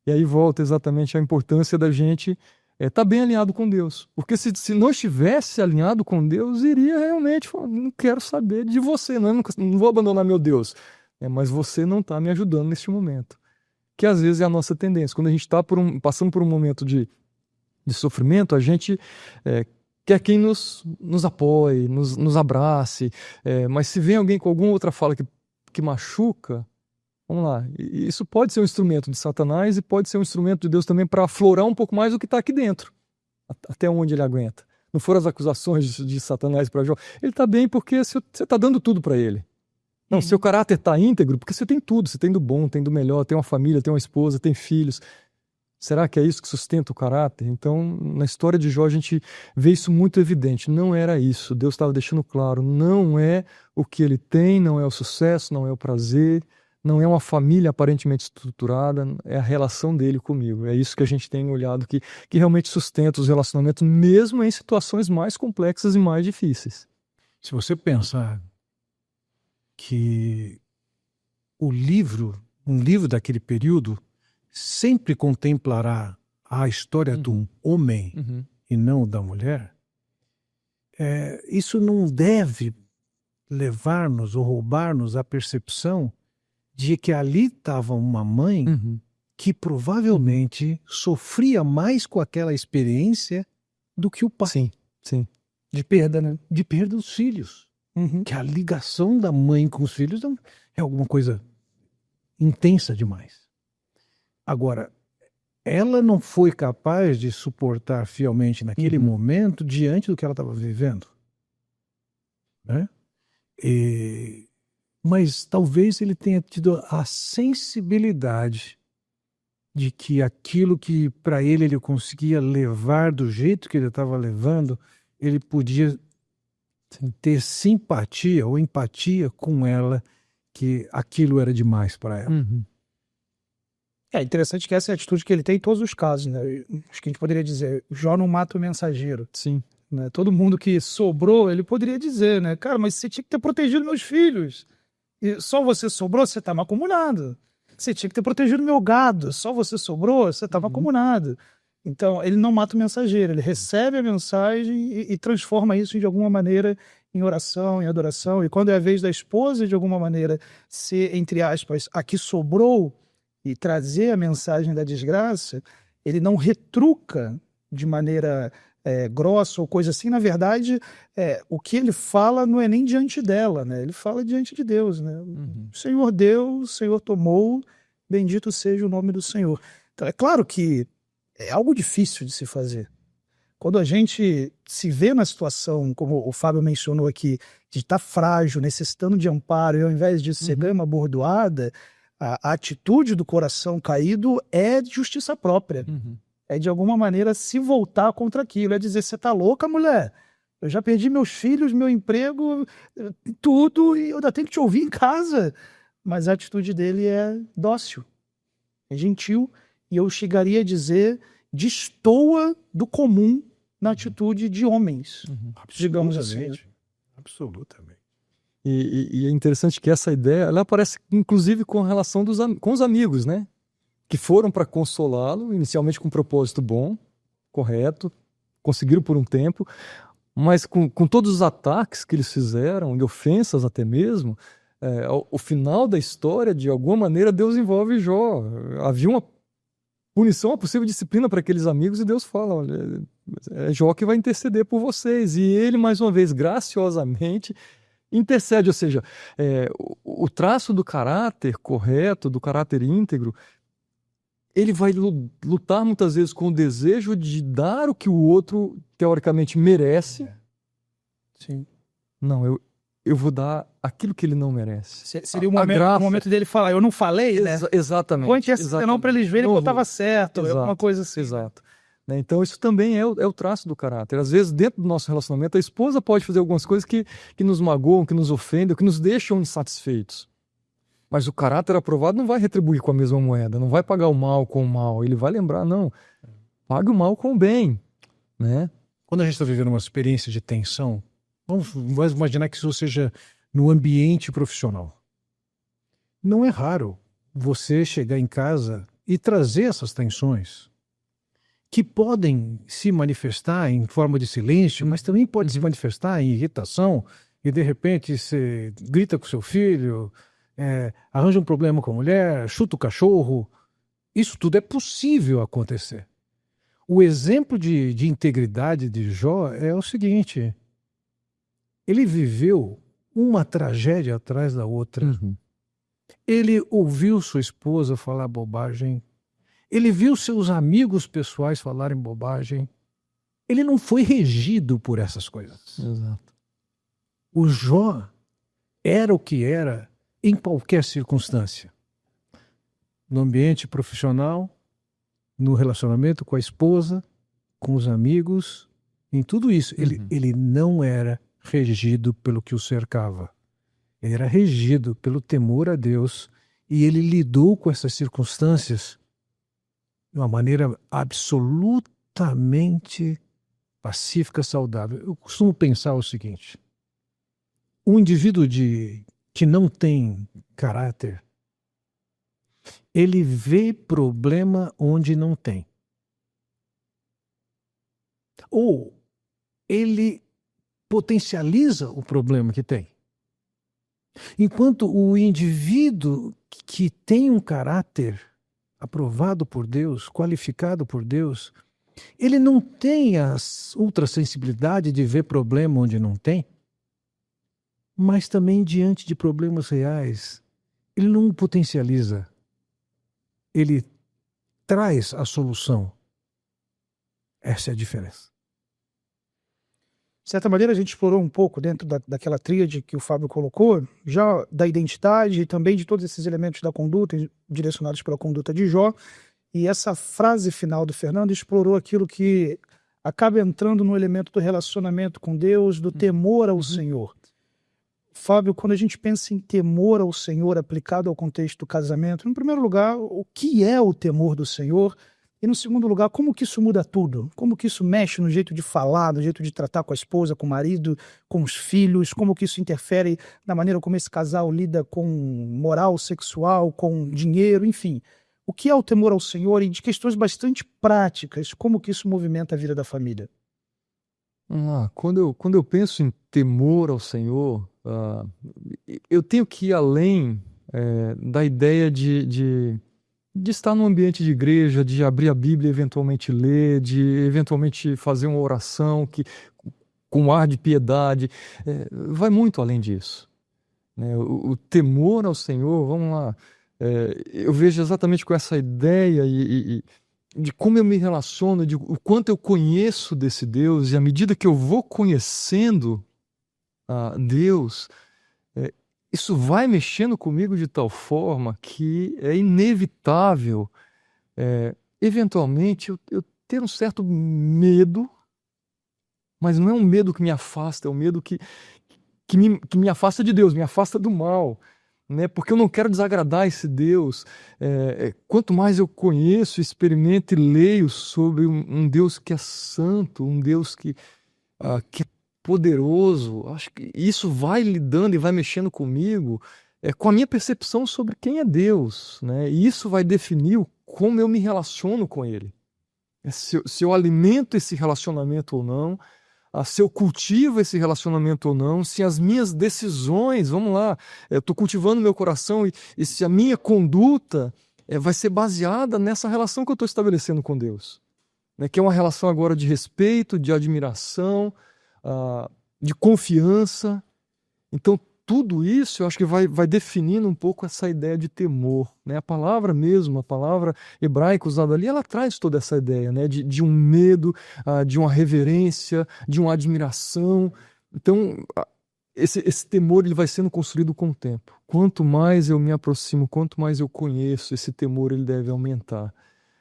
E aí volta exatamente a importância da gente estar bem alinhado com Deus. Porque se não estivesse alinhado com Deus, iria realmente falar, não quero saber de você, não vou abandonar meu Deus. Mas você não está me ajudando neste momento. Que às vezes é a nossa tendência. Quando a gente está passando por um momento de sofrimento, a gente quer quem nos apoie, nos abrace. Mas se vem alguém com alguma outra fala que machuca, vamos lá. Isso pode ser um instrumento de Satanás e pode ser um instrumento de Deus também para aflorar um pouco mais o que está aqui dentro. Até onde ele aguenta. Não foram as acusações de Satanás para Jó. Ele está bem porque você está dando tudo para ele. Não, seu caráter está íntegro porque você tem tudo, você tem do bom, tem do melhor, tem uma família, tem uma esposa, tem filhos. Será que é isso que sustenta o caráter? Então, na história de Jó, a gente vê isso muito evidente. Não era isso. Deus estava deixando claro. Não é o que ele tem, não é o sucesso, não é o prazer, não é uma família aparentemente estruturada, é a relação dele comigo. É isso que a gente tem olhado que realmente sustenta os relacionamentos, mesmo em situações mais complexas e mais difíceis.
Se você pensar que um livro daquele período sempre contemplará a história de um homem e não da mulher, isso não deve levar-nos ou roubar-nos a percepção de que ali estava uma mãe que provavelmente sofria mais com aquela experiência do que o pai.
Sim.
De perda, né?
De perda dos filhos. Que a ligação da mãe com os filhos é alguma coisa intensa demais. Agora, ela não foi capaz de suportar fielmente naquele momento diante do que ela estava vivendo. Mas talvez ele tenha tido a sensibilidade de que aquilo que para ele conseguia levar do jeito que ele estava levando, ele podia ter simpatia ou empatia com ela, que aquilo era demais para ela.
É interessante que essa é a atitude que ele tem em todos os casos, né? Acho que a gente poderia dizer, Jó não mata o mensageiro.
Sim.
Né? Todo mundo que sobrou, ele poderia dizer, né? Cara, mas você tinha que ter protegido meus filhos. E só você sobrou, você está macumunado. Você tinha que ter protegido meu gado. Só você sobrou, você está macumunado. Então, ele não mata o mensageiro, ele recebe a mensagem e transforma isso de alguma maneira em oração, em adoração. E quando é a vez da esposa, de alguma maneira, ser, entre aspas, a que sobrou e trazer a mensagem da desgraça, ele não retruca de maneira grossa ou coisa assim. Na verdade, o que ele fala não é nem diante dela, né? Ele fala diante de Deus, né? O Senhor deu, o Senhor tomou, bendito seja o nome do Senhor. Então, é claro que é algo difícil de se fazer. Quando a gente se vê na situação, como o Fábio mencionou aqui, de estar frágil, necessitando de amparo, e ao invés disso você ganha uma bordoada, a atitude do coração caído é de justiça própria. É de alguma maneira se voltar contra aquilo, é dizer, você está louca, mulher? Eu já perdi meus filhos, meu emprego, tudo, e eu ainda tenho que te ouvir em casa. Mas a atitude dele é dócil, é gentil, e eu chegaria a dizer, destoa do comum na atitude de homens, digamos assim.
Absolutamente.
E é interessante que essa ideia, ela aparece inclusive com relação com os amigos, né? Que foram para consolá-lo, inicialmente com um propósito bom, correto, conseguiram por um tempo, mas com todos os ataques que eles fizeram, e ofensas até mesmo, ao final da história, de alguma maneira, Deus envolve Jó. Havia uma punição, uma possível disciplina para aqueles amigos, e Deus fala, olha, é Jó que vai interceder por vocês. E ele, mais uma vez, graciosamente, intercede, ou seja, o traço do caráter correto, do caráter íntegro, ele vai lutar muitas vezes com o desejo de dar o que o outro, teoricamente, merece.
Sim.
Não, eu vou dar aquilo que ele não merece.
Seria o momento dele falar, eu não falei, né?
Exatamente.
Conte essa não para eles verem que eu estava certo,
exato,
alguma coisa assim.
Exato. Né? Então isso também é o traço do caráter. Às vezes, dentro do nosso relacionamento, a esposa pode fazer algumas coisas que nos magoam, que nos ofendem, que nos deixam insatisfeitos. Mas o caráter aprovado não vai retribuir com a mesma moeda, não vai pagar o mal com o mal. Ele vai lembrar, não, pague o mal com o bem. Né?
Quando a gente está vivendo uma experiência de tensão, vamos imaginar que isso seja no ambiente profissional. Não é raro você chegar em casa e trazer essas tensões que podem se manifestar em forma de silêncio, mas também pode se manifestar em irritação, e de repente você grita com seu filho, arranja um problema com a mulher, chuta o cachorro. Isso tudo é possível acontecer. O exemplo de integridade de Jó é o seguinte: ele viveu uma tragédia atrás da outra. Ele ouviu sua esposa falar bobagem. Ele viu seus amigos pessoais falarem bobagem. Ele não foi regido por essas coisas.
Exato.
O Jó era o que era em qualquer circunstância. No ambiente profissional, no relacionamento com a esposa, com os amigos, em tudo isso. Ele não era regido pelo que o cercava. Ele era regido pelo temor a Deus, e ele lidou com essas circunstâncias de uma maneira absolutamente pacífica, saudável. Eu costumo pensar o seguinte: um indivíduo que não tem caráter, ele vê problema onde não tem. Ou ele potencializa o problema que tem. Enquanto o indivíduo que tem um caráter aprovado por Deus, qualificado por Deus, ele não tem a ultrassensibilidade de ver problema onde não tem, mas também diante de problemas reais, ele não o potencializa. Ele traz a solução. Essa é a diferença.
De certa maneira, a gente explorou um pouco dentro daquela tríade que o Fábio colocou, já da identidade e também de todos esses elementos da conduta, direcionados pela conduta de Jó. E essa frase final do Fernando explorou aquilo que acaba entrando no elemento do relacionamento com Deus, do temor ao Senhor. Fábio, quando a gente pensa em temor ao Senhor aplicado ao contexto do casamento, em primeiro lugar, o que é o temor do Senhor? E no segundo lugar, como que isso muda tudo? Como que isso mexe no jeito de falar, no jeito de tratar com a esposa, com o marido, com os filhos? Como que isso interfere na maneira como esse casal lida com moral sexual, com dinheiro, enfim. O que é o temor ao Senhor e de questões bastante práticas, como que isso movimenta a vida da família?
Quando eu penso em temor ao Senhor, eu tenho que ir além da ideia de estar num ambiente de igreja, de abrir a Bíblia e eventualmente ler, de eventualmente fazer uma oração com ar de piedade. Vai muito além disso. Né? O temor ao Senhor, vamos lá, eu vejo exatamente com essa ideia e de como eu me relaciono, de o quanto eu conheço desse Deus, e à medida que eu vou conhecendo Deus, isso vai mexendo comigo de tal forma que é inevitável, eventualmente, eu ter um certo medo, Mas não é um medo que me afasta, é um medo que me afasta de Deus, me afasta do mal, né? Porque eu não quero desagradar esse Deus. Quanto mais eu conheço, experimento e leio sobre um Deus que é santo, um Deus que é poderoso, acho que isso vai lidando e vai mexendo comigo, com a minha percepção sobre quem é Deus, né? E isso vai definir como eu me relaciono com Ele. Se eu alimento esse relacionamento ou não, se eu cultivo esse relacionamento ou não, se as minhas decisões, vamos lá, eu estou cultivando meu coração e se a minha conduta vai ser baseada nessa relação que eu estou estabelecendo com Deus, né? Que é uma relação agora de respeito, de admiração, de confiança. Então, tudo isso eu acho que vai definindo um pouco essa ideia de temor, né? A palavra mesmo, a palavra hebraica usada ali, ela traz toda essa ideia, né? De um medo, de uma reverência, de uma admiração. Então, esse temor ele vai sendo construído com o tempo. Quanto mais eu me aproximo, quanto mais eu conheço, esse temor ele deve aumentar,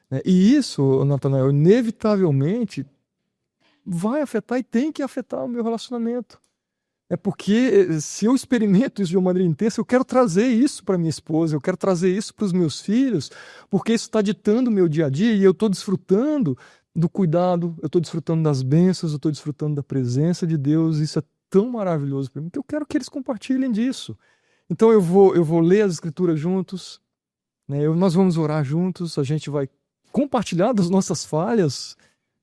né? E isso, Natanael, inevitavelmente vai afetar e tem que afetar o meu relacionamento. É porque se eu experimento isso de uma maneira intensa, eu quero trazer isso para minha esposa, eu quero trazer isso para os meus filhos, porque isso está ditando o meu dia a dia e eu estou desfrutando do cuidado, eu estou desfrutando das bênçãos, eu estou desfrutando da presença de Deus. Isso é tão maravilhoso para mim que eu quero que eles compartilhem disso. Então eu vou ler as Escrituras juntos, né? Nós vamos orar juntos, a gente vai compartilhar das nossas falhas,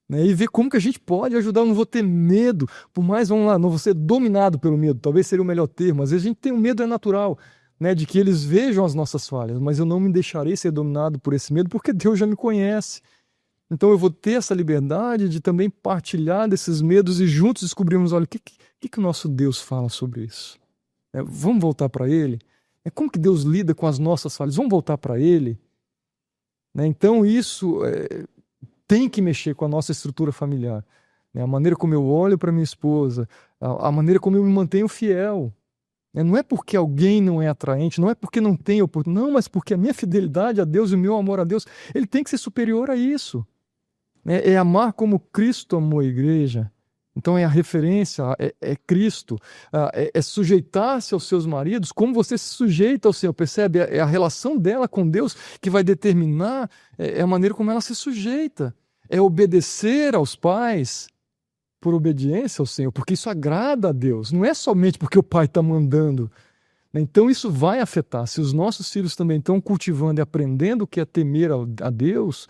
né, e ver como que a gente pode ajudar. Eu não vou ter medo, por mais, vamos lá, não vou ser dominado pelo medo, talvez seria o melhor termo. Às vezes a gente tem um medo, é natural, né, de que eles vejam as nossas falhas, mas eu não me deixarei ser dominado por esse medo, porque Deus já me conhece. Então eu vou ter essa liberdade de também partilhar desses medos e juntos descobrirmos, olha, o que o nosso Deus fala sobre isso? Vamos voltar para Ele? Como que Deus lida com as nossas falhas? Vamos voltar para Ele? Né, então isso tem que mexer com a nossa estrutura familiar, né? A maneira como eu olho para minha esposa, a maneira como eu me mantenho fiel. Não é porque alguém não é atraente, não é porque não tem oportunidade, não, mas porque a minha fidelidade a Deus e o meu amor a Deus, ele tem que ser superior a isso. É amar como Cristo amou a igreja. Então é a referência, é Cristo. É sujeitar-se aos seus maridos como você se sujeita ao Senhor, percebe? É a relação dela com Deus que vai determinar a maneira como ela se sujeita. É obedecer aos pais por obediência ao Senhor, porque isso agrada a Deus. Não é somente porque o pai está mandando. Então isso vai afetar. Se os nossos filhos também estão cultivando e aprendendo o que é temer a Deus,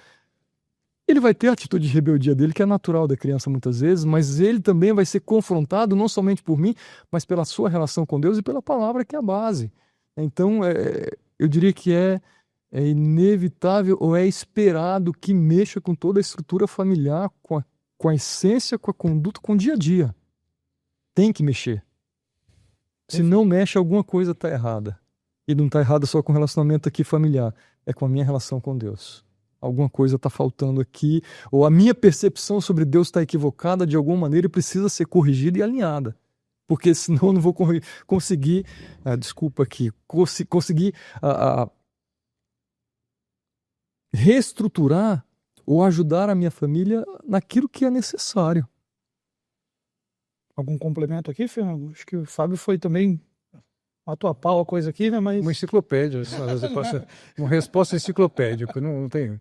ele vai ter a atitude de rebeldia dele, que é natural da criança muitas vezes, mas ele também vai ser confrontado não somente por mim, mas pela sua relação com Deus e pela palavra, que é a base. Então, eu diria que é inevitável ou é esperado que mexa com toda a estrutura familiar, com a essência, com a conduta, com o dia a dia. Tem que mexer. Se não mexe, alguma coisa está errada. E não está errada só com o relacionamento aqui familiar, é com a minha relação com Deus. Alguma coisa está faltando aqui, ou a minha percepção sobre Deus está equivocada de alguma maneira e precisa ser corrigida e alinhada. Porque senão eu não vou conseguir, conseguir reestruturar ou ajudar a minha família naquilo que é necessário.
Algum complemento aqui, Fernando? Acho que o Fábio foi também matou a pau a coisa aqui, né? Mas
uma enciclopédia, uma resposta enciclopédica, não tem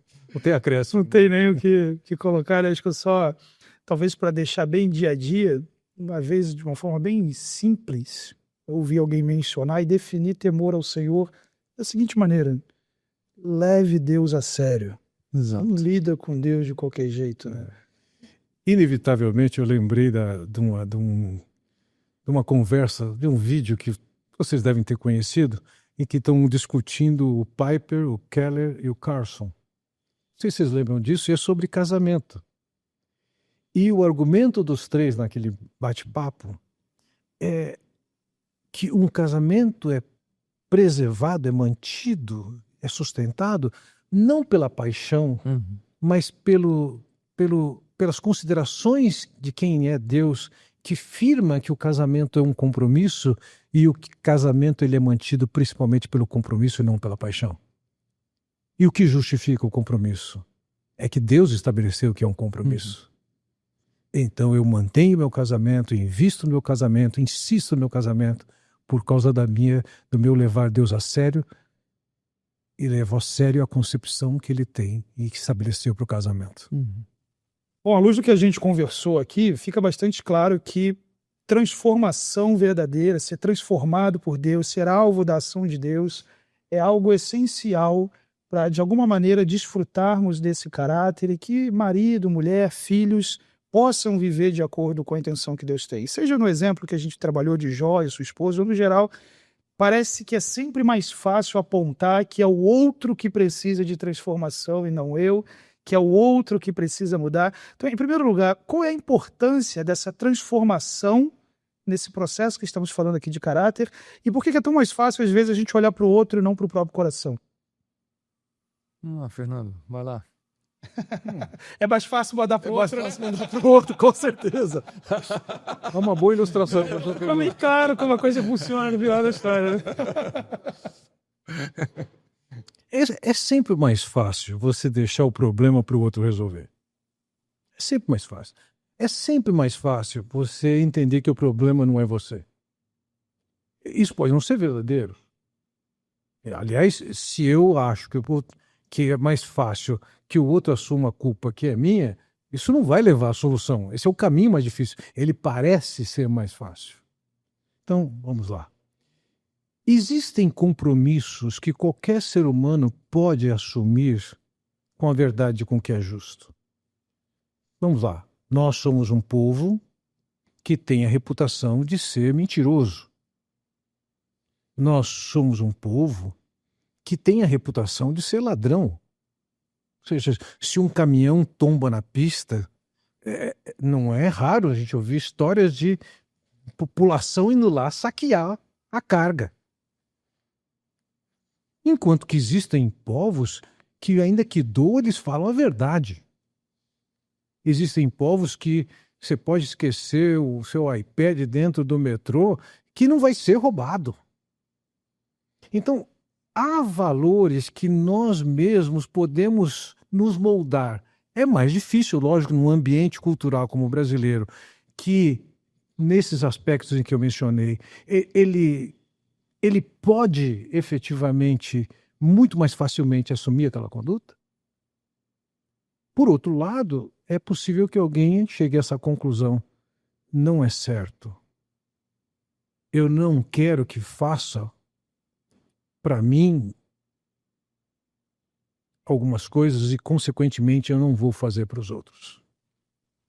acréscimo.
Não tem nem o que colocar, acho que eu só, talvez para deixar bem dia a dia, uma vez de uma forma bem simples, eu ouvi alguém mencionar e definir temor ao Senhor da seguinte maneira: leve Deus a sério.
Exato.
Não lida com Deus de qualquer jeito, né?
Inevitavelmente eu lembrei de uma conversa, de um vídeo que vocês devem ter conhecido, em que estão discutindo o Piper, o Keller e o Carson. Não sei se vocês lembram disso, e é sobre casamento. E o argumento dos três naquele bate-papo é que um casamento é preservado, é mantido, é sustentado, não pela paixão, mas pelas considerações de quem é Deus, que firma que o casamento é um compromisso e o casamento ele é mantido principalmente pelo compromisso e não pela paixão. E o que justifica o compromisso? É que Deus estabeleceu que é um compromisso. Então eu mantenho meu casamento, invisto no meu casamento, insisto no meu casamento, por causa do meu levar Deus a sério e levo a sério a concepção que ele tem e que estabeleceu para o casamento.
Bom, à luz do que a gente conversou aqui, fica bastante claro que transformação verdadeira, ser transformado por Deus, ser alvo da ação de Deus, é algo essencial para, de alguma maneira, desfrutarmos desse caráter e que marido, mulher, filhos possam viver de acordo com a intenção que Deus tem. Seja no exemplo que a gente trabalhou de Jó e sua esposa, ou no geral, parece que é sempre mais fácil apontar que é o outro que precisa de transformação e não eu, que é o outro que precisa mudar. Então, em primeiro lugar, qual é a importância dessa transformação nesse processo que estamos falando aqui de caráter? E por que é tão mais fácil, às vezes, a gente olhar para o outro e não para o próprio coração?
Fernando, vai lá.
É mais fácil mandar para o outro, né?
mandar pro outro, com certeza. É uma boa ilustração.
Fica bem claro como a coisa funciona no final da história, né?
É sempre mais fácil você deixar o problema para o outro resolver. É sempre mais fácil. É sempre mais fácil você entender que o problema não é você. Isso pode não ser verdadeiro. Aliás, se eu acho que é mais fácil que o outro assuma a culpa que é minha, isso não vai levar à solução. Esse é o caminho mais difícil. Ele parece ser mais fácil. Então, vamos lá. Existem compromissos que qualquer ser humano pode assumir com a verdade, com o que é justo. Vamos lá. Nós somos um povo que tem a reputação de ser mentiroso. Nós somos um povo que tem a reputação de ser ladrão. Ou seja, se um caminhão tomba na pista, não é raro a gente ouvir histórias de população indo lá saquear a carga. Enquanto que existem povos que, ainda que doam, eles falam a verdade. Existem povos que você pode esquecer o seu iPad dentro do metrô, que não vai ser roubado. Então, há valores que nós mesmos podemos nos moldar. É mais difícil, lógico, num ambiente cultural como o brasileiro, que, nesses aspectos em que eu mencionei, ele pode efetivamente, muito mais facilmente, assumir aquela conduta. Por outro lado, é possível que alguém chegue a essa conclusão: não é certo. Eu não quero que faça para mim algumas coisas e, consequentemente, eu não vou fazer para os outros.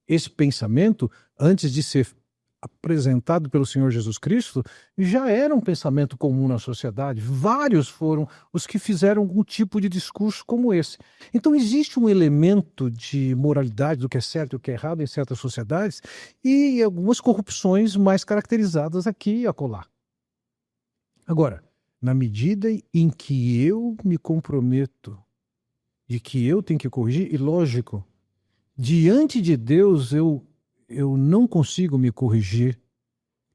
Esse pensamento, antes de ser apresentado pelo Senhor Jesus Cristo, já era um pensamento comum na sociedade. Vários foram os que fizeram algum tipo de discurso como esse. Então existe um elemento de moralidade do que é certo e o que é errado em certas sociedades e algumas corrupções mais caracterizadas aqui e acolá. Agora, na medida em que eu me comprometo de que eu tenho que corrigir, e lógico, diante de Deus eu não consigo me corrigir,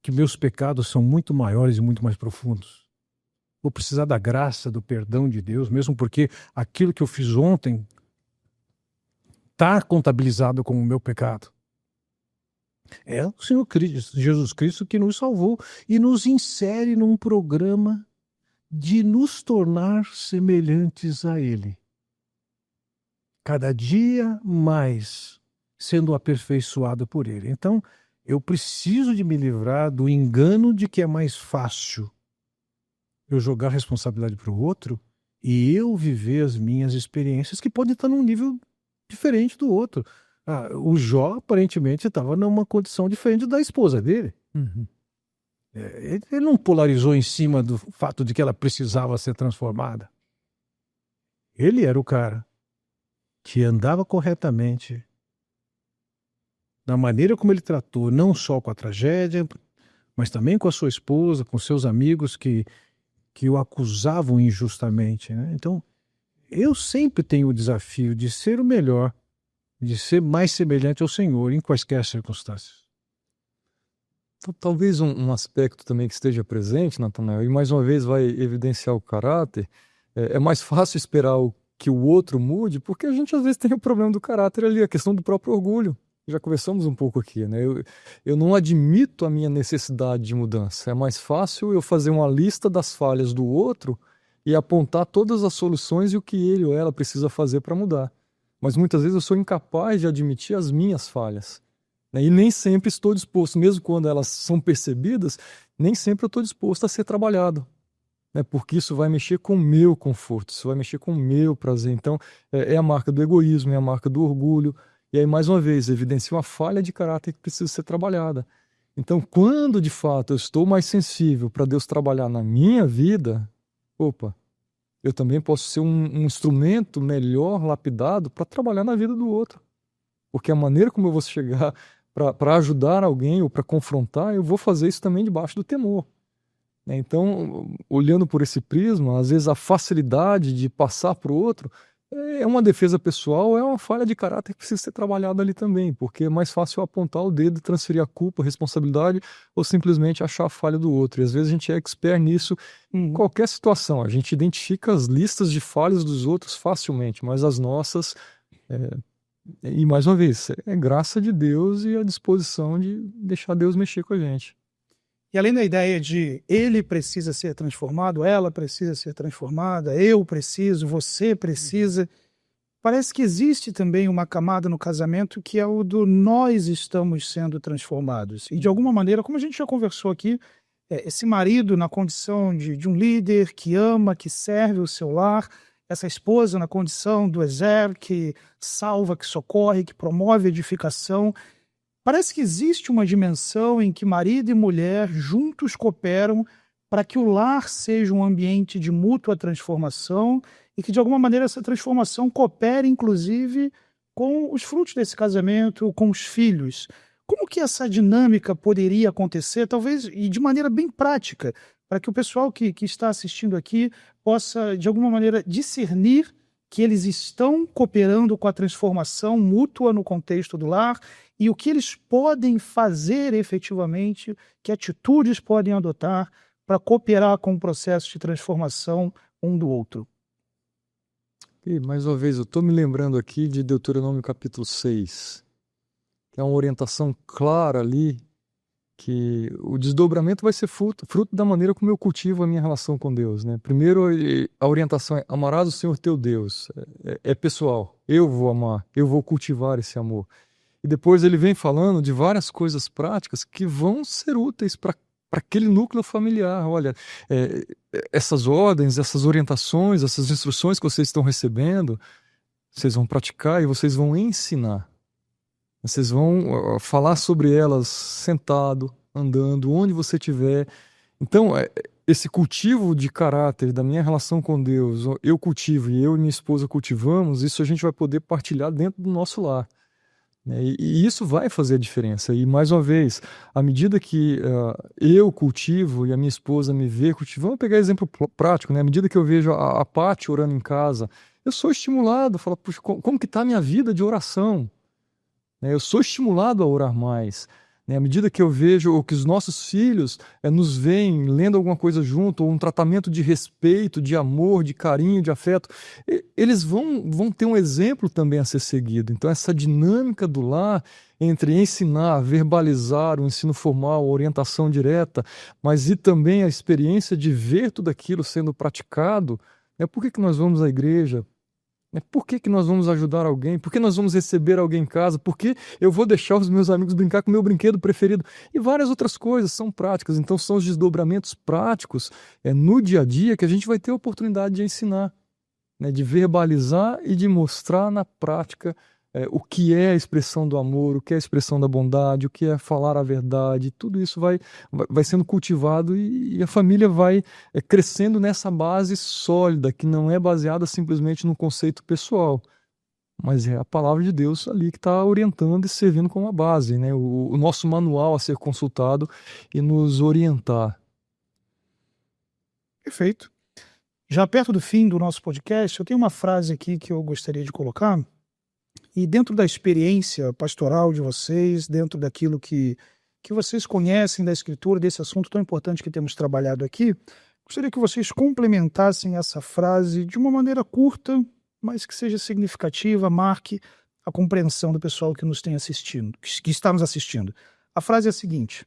que meus pecados são muito maiores e muito mais profundos. Vou precisar da graça, do perdão de Deus, mesmo porque aquilo que eu fiz ontem está contabilizado como meu pecado. É o Senhor Cristo, Jesus Cristo, que nos salvou e nos insere num programa de nos tornar semelhantes a Ele. Cada dia mais sendo aperfeiçoado por Ele. Então, eu preciso de me livrar do engano de que é mais fácil eu jogar a responsabilidade para o outro e eu viver as minhas experiências, que podem estar num nível diferente do outro. O Jó, aparentemente, estava numa condição diferente da esposa dele.
Uhum.
Ele não polarizou em cima do fato de que ela precisava ser transformada. Ele era o cara que andava corretamente, da maneira como ele tratou, não só com a tragédia, mas também com a sua esposa, com seus amigos que o acusavam injustamente, né? Então, eu sempre tenho o desafio de ser o melhor, de ser mais semelhante ao Senhor em quaisquer circunstâncias.
Então, talvez um aspecto também que esteja presente, Natanael, e mais uma vez vai evidenciar o caráter, é mais fácil esperar que o outro mude, porque a gente às vezes tem o problema do caráter ali, a questão do próprio orgulho. já conversamos um pouco aqui, né? Eu não admito a minha necessidade de mudança. É mais fácil eu fazer uma lista das falhas do outro e apontar todas as soluções e o que ele ou ela precisa fazer para mudar. Mas muitas vezes eu sou incapaz de admitir as minhas falhas, né? E nem sempre estou disposto, mesmo quando elas são percebidas, nem sempre eu estou disposto a ser trabalhado, né? Porque isso vai mexer com o meu conforto, isso vai mexer com o meu prazer. Então, é a marca do egoísmo, é a marca do orgulho. E aí, mais uma vez, evidencia uma falha de caráter que precisa ser trabalhada. Então, quando de fato eu estou mais sensível para Deus trabalhar na minha vida, opa, eu também posso ser um instrumento melhor lapidado para trabalhar na vida do outro. Porque a maneira como eu vou chegar para ajudar alguém ou para confrontar, eu vou fazer isso também debaixo do temor, né? Então, olhando por esse prisma, às vezes a facilidade de passar para o outro é uma defesa pessoal, é uma falha de caráter que precisa ser trabalhada ali também, porque é mais fácil apontar o dedo, transferir a culpa, a responsabilidade, ou simplesmente achar a falha do outro. E às vezes a gente é expert nisso em qualquer situação. A gente identifica as listas de falhas dos outros facilmente, mas as nossas, e mais uma vez, é graça de Deus e a disposição de deixar Deus mexer com a gente.
E além da ideia de ele precisa ser transformado, ela precisa ser transformada, eu preciso, você precisa, parece que existe também uma camada no casamento que é o do nós estamos sendo transformados. E de alguma maneira, como a gente já conversou aqui, esse marido na condição de um líder que ama, que serve o seu lar, essa esposa na condição do exército, que salva, que socorre, que promove edificação. Parece que existe uma dimensão em que marido e mulher juntos cooperam para que o lar seja um ambiente de mútua transformação e que, de alguma maneira, essa transformação coopere, inclusive, com os frutos desse casamento, com os filhos. Como que essa dinâmica poderia acontecer, talvez, e de maneira bem prática, para que o pessoal que está assistindo aqui possa, de alguma maneira, discernir que eles estão cooperando com a transformação mútua no contexto do lar e o que eles podem fazer efetivamente, que atitudes podem adotar para cooperar com o processo de transformação um do outro.
E, mais uma vez, eu estou me lembrando aqui de Deuteronômio capítulo 6, que é uma orientação clara ali, que o desdobramento vai ser fruto da maneira como eu cultivo a minha relação com Deus, né? Primeiro, a orientação é: amarás o Senhor teu Deus. É pessoal, eu vou amar, eu vou cultivar esse amor. E depois ele vem falando de várias coisas práticas que vão ser úteis para aquele núcleo familiar. Olha, essas ordens, essas orientações, essas instruções que vocês estão recebendo, vocês vão praticar e vocês vão ensinar. Vocês vão falar sobre elas sentado, andando, onde você estiver. Então, esse cultivo de caráter da minha relação com Deus, eu cultivo e eu e minha esposa cultivamos, isso a gente vai poder partilhar dentro do nosso lar, né? E isso vai fazer a diferença. E, mais uma vez, à medida que eu cultivo e a minha esposa me vê cultivando, vamos pegar exemplo prático, né? À medida que eu vejo a Paty orando em casa, eu sou estimulado, falo, puxa, como que está a minha vida de oração? Eu sou estimulado a orar mais, né? À medida que eu vejo ou que os nossos filhos nos veem lendo alguma coisa junto, ou um tratamento de respeito, de amor, de carinho, de afeto, eles vão ter um exemplo também a ser seguido. Então, essa dinâmica do lar entre ensinar, verbalizar, o ensino formal, a orientação direta, mas e também a experiência de ver tudo aquilo sendo praticado, né? Por que nós vamos à igreja? Por que nós vamos ajudar alguém? Por que nós vamos receber alguém em casa? Por que eu vou deixar os meus amigos brincar com o meu brinquedo preferido? E várias outras coisas são práticas. Então, são os desdobramentos práticos no dia a dia que a gente vai ter a oportunidade de ensinar, né? De verbalizar e de mostrar na prática o que é a expressão do amor, o que é a expressão da bondade, o que é falar a verdade. Tudo isso vai sendo cultivado e a família vai crescendo nessa base sólida, que não é baseada simplesmente no conceito pessoal, mas é a palavra de Deus ali que está orientando e servindo como a base, né? O nosso manual a ser consultado e nos orientar.
Perfeito. Já perto do fim do nosso podcast, eu tenho uma frase aqui que eu gostaria de colocar. E dentro da experiência pastoral de vocês, dentro daquilo que vocês conhecem da Escritura, desse assunto tão importante que temos trabalhado aqui, gostaria que vocês complementassem essa frase de uma maneira curta, mas que seja significativa, marque a compreensão do pessoal que nos tem assistindo, que está nos assistindo. A frase é a seguinte: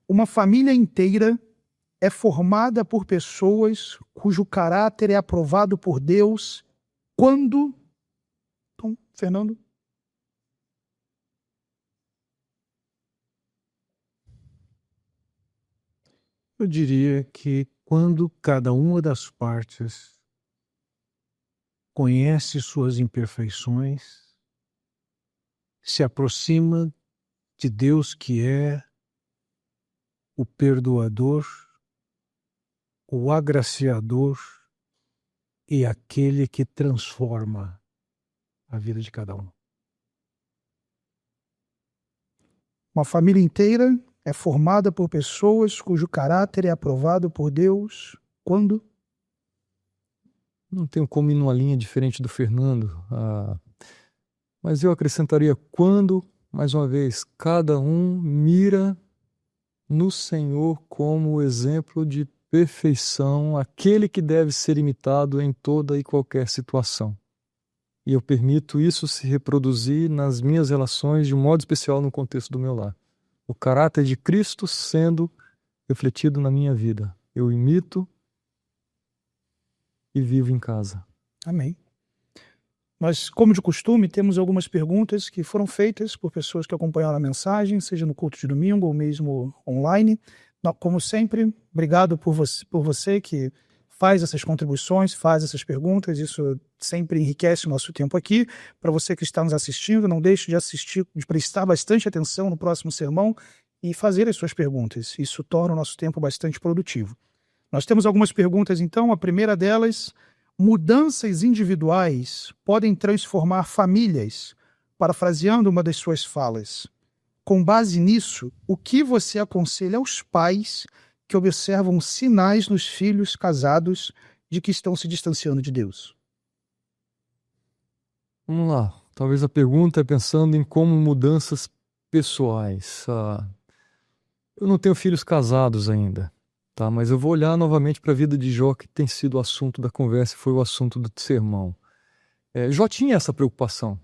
uma família inteira é formada por pessoas cujo caráter é aprovado por Deus quando... Então, Fernando?
Eu diria que quando cada uma das partes conhece suas imperfeições, se aproxima de Deus, que é o perdoador, o agraciador e aquele que transforma a vida de cada um.
Uma família inteira é formada por pessoas cujo caráter é aprovado por Deus quando...
Não tenho como ir numa linha diferente do Fernando, mas eu acrescentaria quando, mais uma vez, cada um mira no Senhor como exemplo de perfeição, aquele que deve ser imitado em toda e qualquer situação. E eu permito isso se reproduzir nas minhas relações, de um modo especial no contexto do meu lar. O caráter de Cristo sendo refletido na minha vida. Eu imito e vivo em casa.
Amém. Nós, como de costume, temos algumas perguntas que foram feitas por pessoas que acompanharam a mensagem, seja no culto de domingo ou mesmo online. Como sempre, obrigado por você que faz essas contribuições, faz essas perguntas, isso sempre enriquece o nosso tempo aqui. Para você que está nos assistindo, não deixe de assistir, de prestar bastante atenção no próximo sermão e fazer as suas perguntas. Isso torna o nosso tempo bastante produtivo. Nós temos algumas perguntas, então. A primeira delas: mudanças individuais podem transformar famílias? Parafraseando uma das suas falas, com base nisso, o que você aconselha aos pais que observam sinais nos filhos casados de que estão se distanciando de Deus?
Vamos lá. Talvez a pergunta é pensando em como mudanças pessoais. Eu não tenho filhos casados ainda, tá? Mas eu vou olhar novamente para a vida de Jó, que tem sido o assunto da conversa e foi o assunto do sermão. Jó tinha essa preocupação,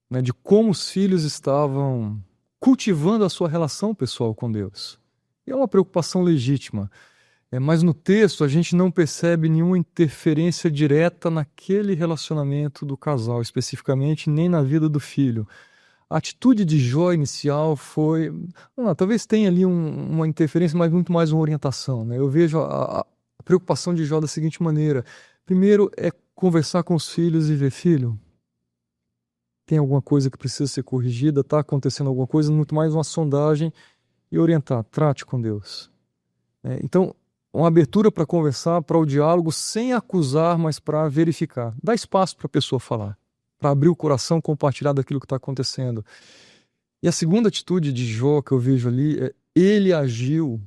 né, de como os filhos estavam cultivando a sua relação pessoal com Deus. E é uma preocupação legítima. Mas no texto a gente não percebe nenhuma interferência direta naquele relacionamento do casal, especificamente, nem na vida do filho. A atitude de Jó inicial foi... talvez tenha ali uma interferência, mas muito mais uma orientação, né? Eu vejo a preocupação de Jó da seguinte maneira. Primeiro é conversar com os filhos e ver: filho, tem alguma coisa que precisa ser corrigida, está acontecendo alguma coisa, muito mais uma sondagem, e orientar: trate com Deus. Então, uma abertura para conversar, para o diálogo, sem acusar, mas para verificar. Dá espaço para a pessoa falar, para abrir o coração, compartilhar daquilo que está acontecendo. E a segunda atitude de Jó que eu vejo ali é: ele agiu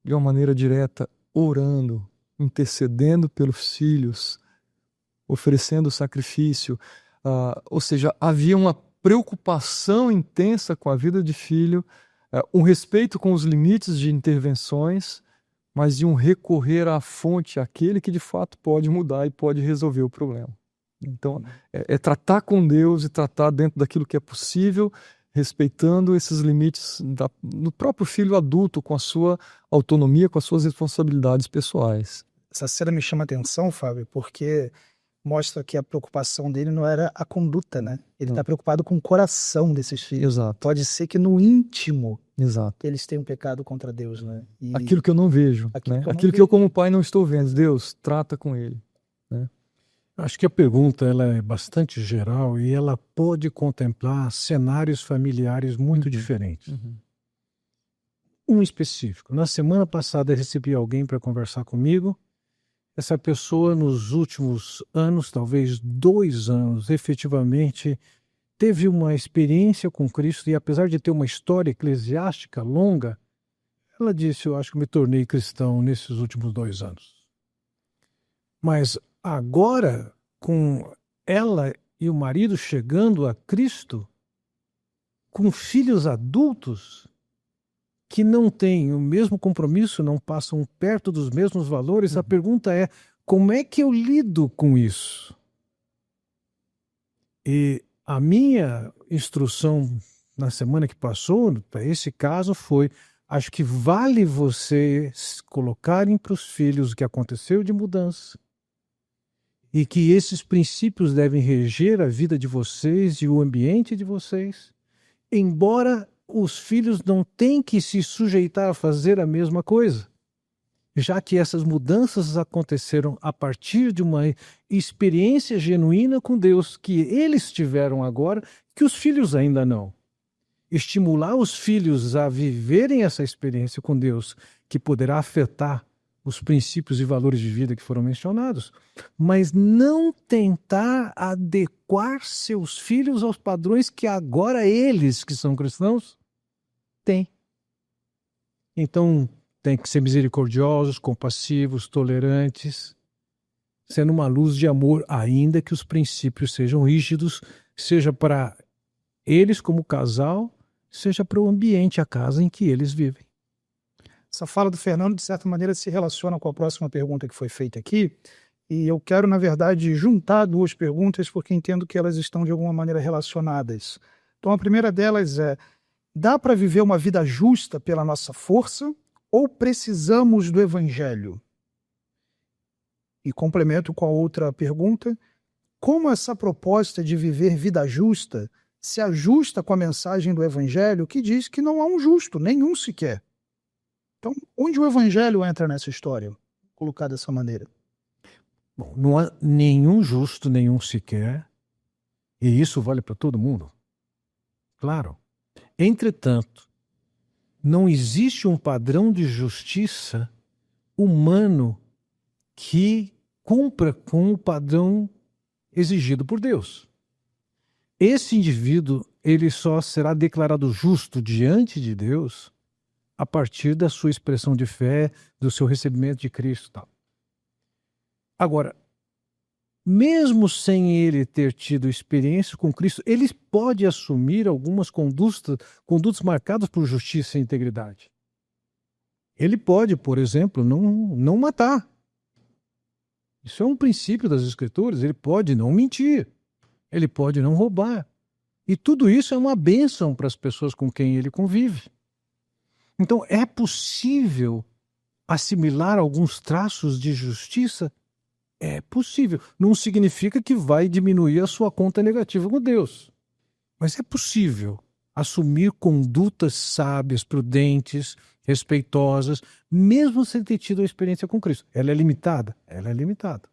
de uma maneira direta, orando, intercedendo pelos filhos, oferecendo sacrifício. Ou seja, havia uma preocupação intensa com a vida de filho, um respeito com os limites de intervenções, mas de um recorrer à fonte, àquele que de fato pode mudar e pode resolver o problema. Então, é tratar com Deus e tratar dentro daquilo que é possível, respeitando esses limites do próprio filho adulto, com a sua autonomia, com as suas responsabilidades pessoais.
Essa cena me chama a atenção, Fábio, porque mostra que a preocupação dele não era a conduta, né? Ele está preocupado com o coração desses filhos.
Exato.
Pode ser que no íntimo
Exato.
eles tenham pecado contra Deus, né?
Aquilo que eu não vejo, aquilo que eu como pai não estou vendo. Deus, trata com ele, né?
Acho que a pergunta ela é bastante geral e ela pode contemplar cenários familiares muito diferentes. Um específico. Na semana passada eu recebi alguém para conversar comigo. Essa pessoa, nos últimos anos, talvez 2 anos, efetivamente teve uma experiência com Cristo, e apesar de ter uma história eclesiástica longa, ela disse: eu acho que me tornei cristão nesses últimos 2 anos. Mas agora, com ela e o marido chegando a Cristo, com filhos adultos que não têm o mesmo compromisso, não passam perto dos mesmos valores, a pergunta é: como é que eu lido com isso? E A minha instrução na semana que passou, para esse caso, foi: acho que vale vocês colocarem para os filhos o que aconteceu de mudança e que esses princípios devem reger a vida de vocês e o ambiente de vocês, embora os filhos não tenham que se sujeitar a fazer a mesma coisa, já que essas mudanças aconteceram a partir de uma experiência genuína com Deus que eles tiveram agora, que os filhos ainda não. Estimular os filhos a viverem essa experiência com Deus, que poderá afetar os princípios e valores de vida que foram mencionados, mas não tentar adequar seus filhos aos padrões que agora eles, que são cristãos, têm. Então, tem que ser misericordiosos, compassivos, tolerantes, sendo uma luz de amor, ainda que os princípios sejam rígidos, seja para eles como casal, seja para o ambiente, a casa em que eles vivem.
Essa fala do Fernando, de certa maneira, se relaciona com a próxima pergunta que foi feita aqui, e eu quero, na verdade, juntar duas perguntas, porque entendo que elas estão, de alguma maneira, relacionadas. Então, a primeira delas é: dá para viver uma vida justa pela nossa força ou precisamos do Evangelho? E complemento com a outra pergunta: como essa proposta de viver vida justa se ajusta com a mensagem do Evangelho, que diz que não há um justo, nenhum sequer? Então, onde o Evangelho entra nessa história? Vou colocar dessa maneira.
Bom, não há nenhum justo, nenhum sequer, e isso vale para todo mundo. Claro. Entretanto, não existe um padrão de justiça humano que cumpra com o padrão exigido por Deus. Esse indivíduo, ele só será declarado justo diante de Deus a partir da sua expressão de fé, do seu recebimento de Cristo e tal. Agora, mesmo sem ele ter tido experiência com Cristo, ele pode assumir algumas condutas marcadas por justiça e integridade. Ele pode, por exemplo, não matar. Isso é um princípio das Escrituras. Ele pode não mentir. Ele pode não roubar. E tudo isso é uma bênção para as pessoas com quem ele convive. Então, é possível assimilar alguns traços de justiça? É possível. Não significa que vai diminuir a sua conta negativa com Deus. Mas é possível assumir condutas sábias, prudentes, respeitosas, mesmo sem ter tido a experiência com Cristo. Ela é limitada? Ela é limitada.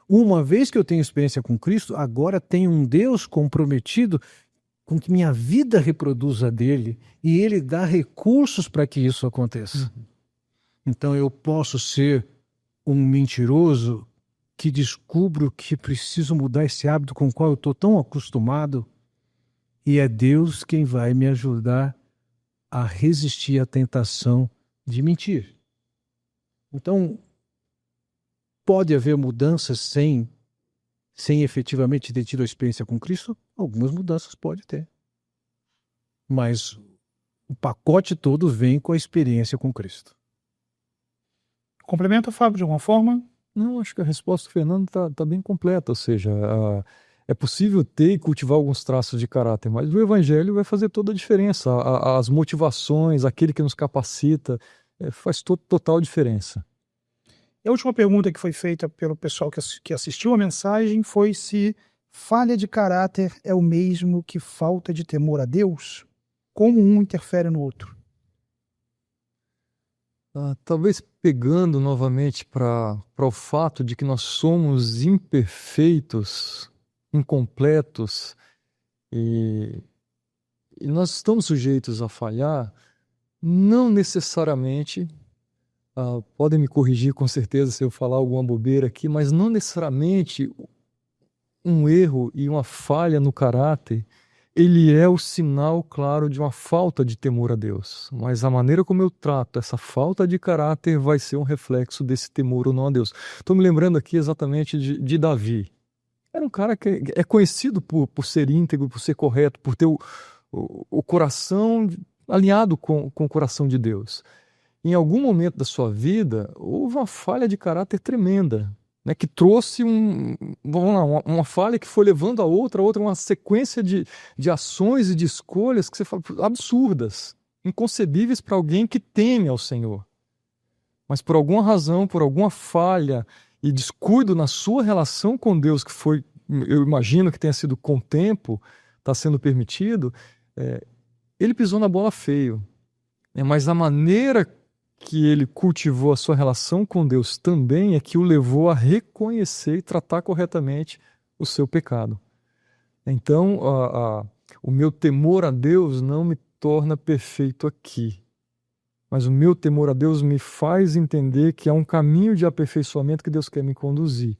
Uma vez que eu tenho experiência com Cristo, agora tenho um Deus comprometido com que minha vida reproduza dele, e ele dá recursos para que isso aconteça. Então eu posso ser um mentiroso que descubro que preciso mudar esse hábito com o qual eu estou tão acostumado, e é Deus quem vai me ajudar a resistir à tentação de mentir. Então, pode haver mudanças sem efetivamente ter tido a experiência com Cristo? Algumas mudanças pode ter. Mas o pacote todo vem com a experiência com Cristo.
Complementa, Fábio, de alguma forma?
Não, acho que a resposta do Fernando está bem completa. Ou seja, é possível ter e cultivar alguns traços de caráter, mas o Evangelho vai fazer toda a diferença. As motivações, aquele que nos capacita, faz total diferença.
E a última pergunta que foi feita pelo pessoal que assistiu a mensagem foi se falha de caráter é o mesmo que falta de temor a Deus? Como um interfere no outro?
Talvez pegando novamente para o fato de que nós somos imperfeitos, incompletos, e nós estamos sujeitos a falhar, não necessariamente, podem me corrigir com certeza se eu falar alguma bobeira aqui, mas não necessariamente um erro e uma falha no caráter, ele é o sinal claro de uma falta de temor a Deus. Mas a maneira como eu trato essa falta de caráter vai ser um reflexo desse temor ou não a Deus. Estou me lembrando aqui exatamente de Davi. Era um cara que é conhecido por ser íntegro, por ser correto, por ter o coração alinhado com o coração de Deus. Em algum momento da sua vida, houve uma falha de caráter tremenda. né, que trouxe uma falha que foi levando a outra, uma sequência de ações e de escolhas que você fala absurdas, inconcebíveis para alguém que teme ao Senhor. Mas por alguma razão, por alguma falha e descuido na sua relação com Deus, que foi, eu imagino que tenha sido com o tempo, está sendo permitido, ele pisou na bola feio. Mas a maneira que ele cultivou a sua relação com Deus também é que o levou a reconhecer e tratar corretamente o seu pecado. Então, o meu temor a Deus não me torna perfeito aqui, mas o meu temor a Deus me faz entender que há um caminho de aperfeiçoamento que Deus quer me conduzir.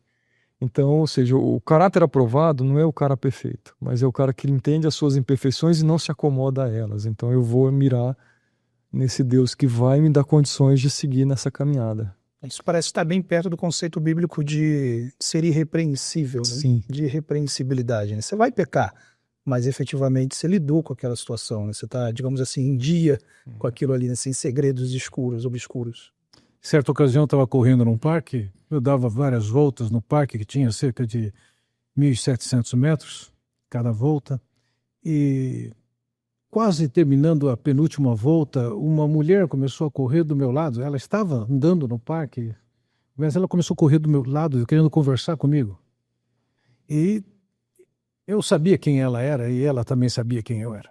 Então, ou seja, o caráter aprovado não é o cara perfeito, mas é o cara que entende as suas imperfeições e não se acomoda a elas. Então eu vou mirar nesse Deus que vai me dar condições de seguir nessa caminhada.
Isso parece estar bem perto do conceito bíblico de ser irrepreensível, né?
Sim.
De irrepreensibilidade. Né? Você vai pecar, mas efetivamente você lidou com aquela situação. Né? Você está, digamos assim, em dia com aquilo ali, né? Sem segredos escuros, obscuros.
Certa ocasião eu estava correndo num parque, eu dava várias voltas no parque, que tinha cerca de 1.700 metros cada volta, e quase terminando a penúltima volta, uma mulher começou a correr do meu lado. Ela estava andando no parque, mas ela começou a correr do meu lado, querendo conversar comigo. E eu sabia quem ela era e ela também sabia quem eu era.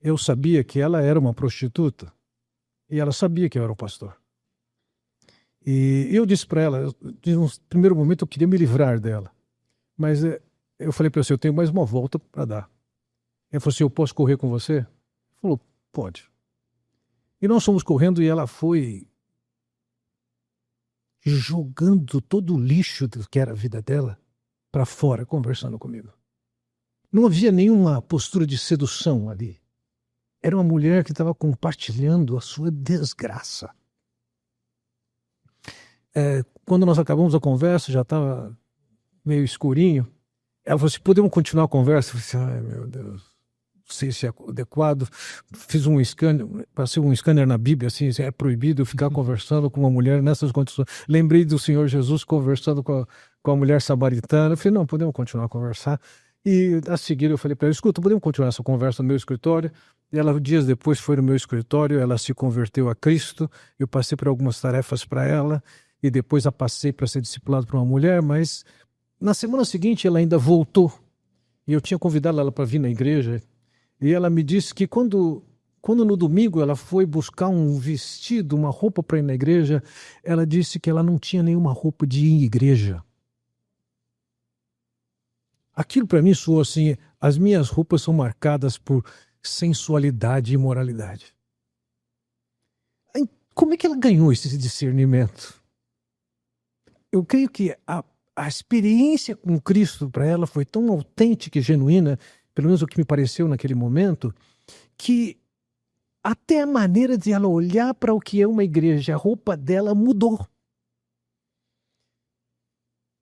Eu sabia que ela era uma prostituta e ela sabia que eu era o pastor. E eu disse para ela, no primeiro momento eu queria me livrar dela, mas eu falei para ela, eu tenho mais uma volta para dar. Ela falou assim, eu posso correr com você? Ela falou, pode. E nós fomos correndo e ela foi jogando todo o lixo que era a vida dela para fora, conversando comigo. Não havia nenhuma postura de sedução ali. Era uma mulher que estava compartilhando a sua desgraça. Quando nós acabamos a conversa, já estava meio escurinho, ela falou assim, podemos continuar a conversa? Eu falei assim, ai meu Deus, não sei se é adequado. Fiz um scanner, passei um scanner na Bíblia, assim, é proibido ficar conversando com uma mulher nessas condições. Lembrei do Senhor Jesus conversando com a mulher samaritana. Eu falei, não, podemos continuar a conversar. E a seguir eu falei para ela, escuta, podemos continuar essa conversa no meu escritório? E ela, dias depois, foi no meu escritório, ela se converteu a Cristo, eu passei por algumas tarefas para ela, e depois a passei para ser discipulado por uma mulher, mas na semana seguinte ela ainda voltou, e eu tinha convidado ela para vir na igreja, e ela me disse que quando no domingo ela foi buscar um vestido, uma roupa para ir na igreja, ela disse que ela não tinha nenhuma roupa de ir à igreja. Aquilo para mim soou assim, as minhas roupas são marcadas por sensualidade e imoralidade. Como é que ela ganhou esse discernimento? Eu creio que a experiência com Cristo para ela foi tão autêntica e genuína, pelo menos o que me pareceu naquele momento, que até a maneira de ela olhar para o que é uma igreja, a roupa dela mudou.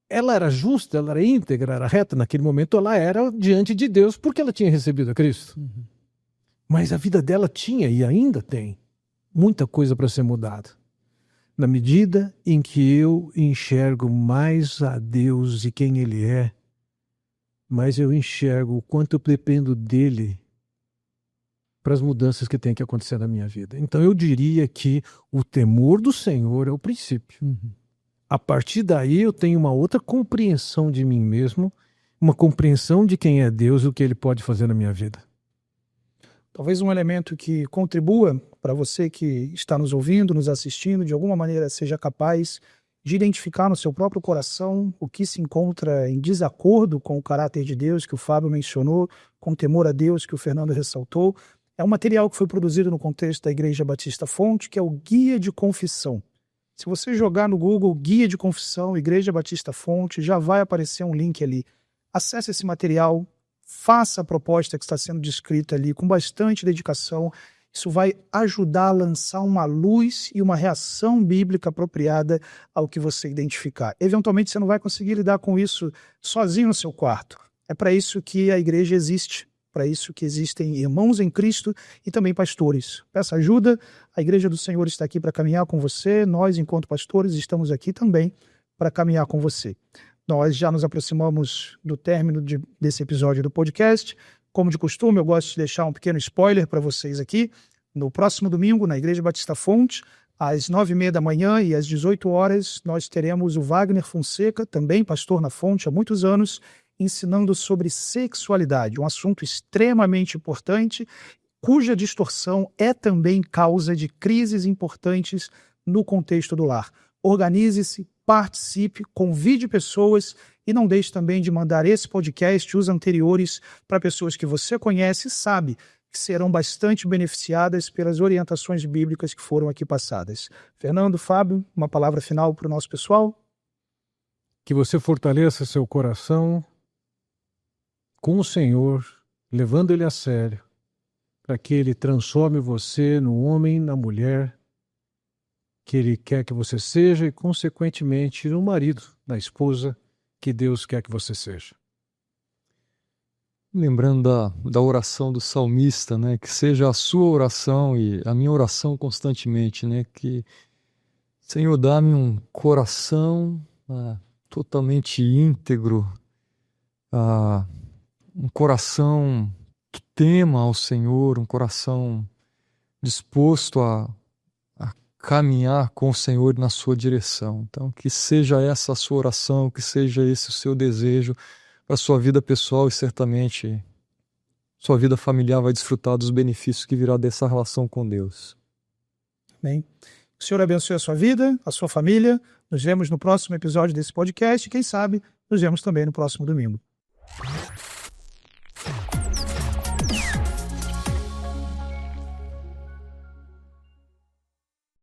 Ela era justa, ela era íntegra, era reta naquele momento, ela era diante de Deus porque ela tinha recebido a Cristo. Uhum. Mas a vida dela tinha e ainda tem muita coisa para ser mudada. Na medida em que eu enxergo mais a Deus e quem Ele é, mais eu enxergo o quanto eu dependo dEle para as mudanças que tem que acontecer na minha vida. Então eu diria que o temor do Senhor é o princípio. Uhum. A partir daí eu tenho uma outra compreensão de mim mesmo, uma compreensão de quem é Deus e o que Ele pode fazer na minha vida.
Talvez um elemento que contribua para você que está nos ouvindo, nos assistindo, de alguma maneira seja capaz de identificar no seu próprio coração o que se encontra em desacordo com o caráter de Deus que o Fábio mencionou, com o temor a Deus que o Fernando ressaltou. É um material que foi produzido no contexto da Igreja Batista Fonte, que é o Guia de Confissão. Se você jogar no Google Guia de Confissão, Igreja Batista Fonte, já vai aparecer um link ali. Acesse esse material, faça a proposta que está sendo descrita ali com bastante dedicação. Isso vai ajudar a lançar uma luz e uma reação bíblica apropriada ao que você identificar. Eventualmente você não vai conseguir lidar com isso sozinho no seu quarto. É para isso que a igreja existe, para isso que existem irmãos em Cristo e também pastores. Peça ajuda, a Igreja do Senhor está aqui para caminhar com você, nós, enquanto pastores, estamos aqui também para caminhar com você. Nós já nos aproximamos do término desse episódio do podcast. Como de costume, eu gosto de deixar um pequeno spoiler para vocês aqui. No próximo domingo, na Igreja Batista Fonte, às 9h30 da manhã e às 18 horas, nós teremos o Wagner Fonseca, também pastor na Fonte há muitos anos, ensinando sobre sexualidade, um assunto extremamente importante, cuja distorção é também causa de crises importantes no contexto do lar. Organize-se, participe, convide pessoas e não deixe também de mandar esse podcast e os anteriores para pessoas que você conhece e sabe que serão bastante beneficiadas pelas orientações bíblicas que foram aqui passadas. Fernando, Fábio, uma palavra final para o nosso pessoal?
Que você fortaleça seu coração com o Senhor, levando Ele a sério, para que Ele transforme você no homem, na mulher que Ele quer que você seja e, consequentemente, no marido, na esposa que Deus quer que você seja.
Lembrando da oração do salmista, né? Que seja a sua oração e a minha oração constantemente, né? Que, Senhor, dá-me um coração totalmente íntegro, um coração que tema ao Senhor, um coração disposto a caminhar com o Senhor na sua direção. Então, que seja essa a sua oração, que seja esse o seu desejo para a sua vida pessoal e certamente sua vida familiar vai desfrutar dos benefícios que virá dessa relação com Deus.
Amém. Que o Senhor abençoe a sua vida, a sua família. Nos vemos no próximo episódio desse podcast e, quem sabe, nos vemos também no próximo domingo.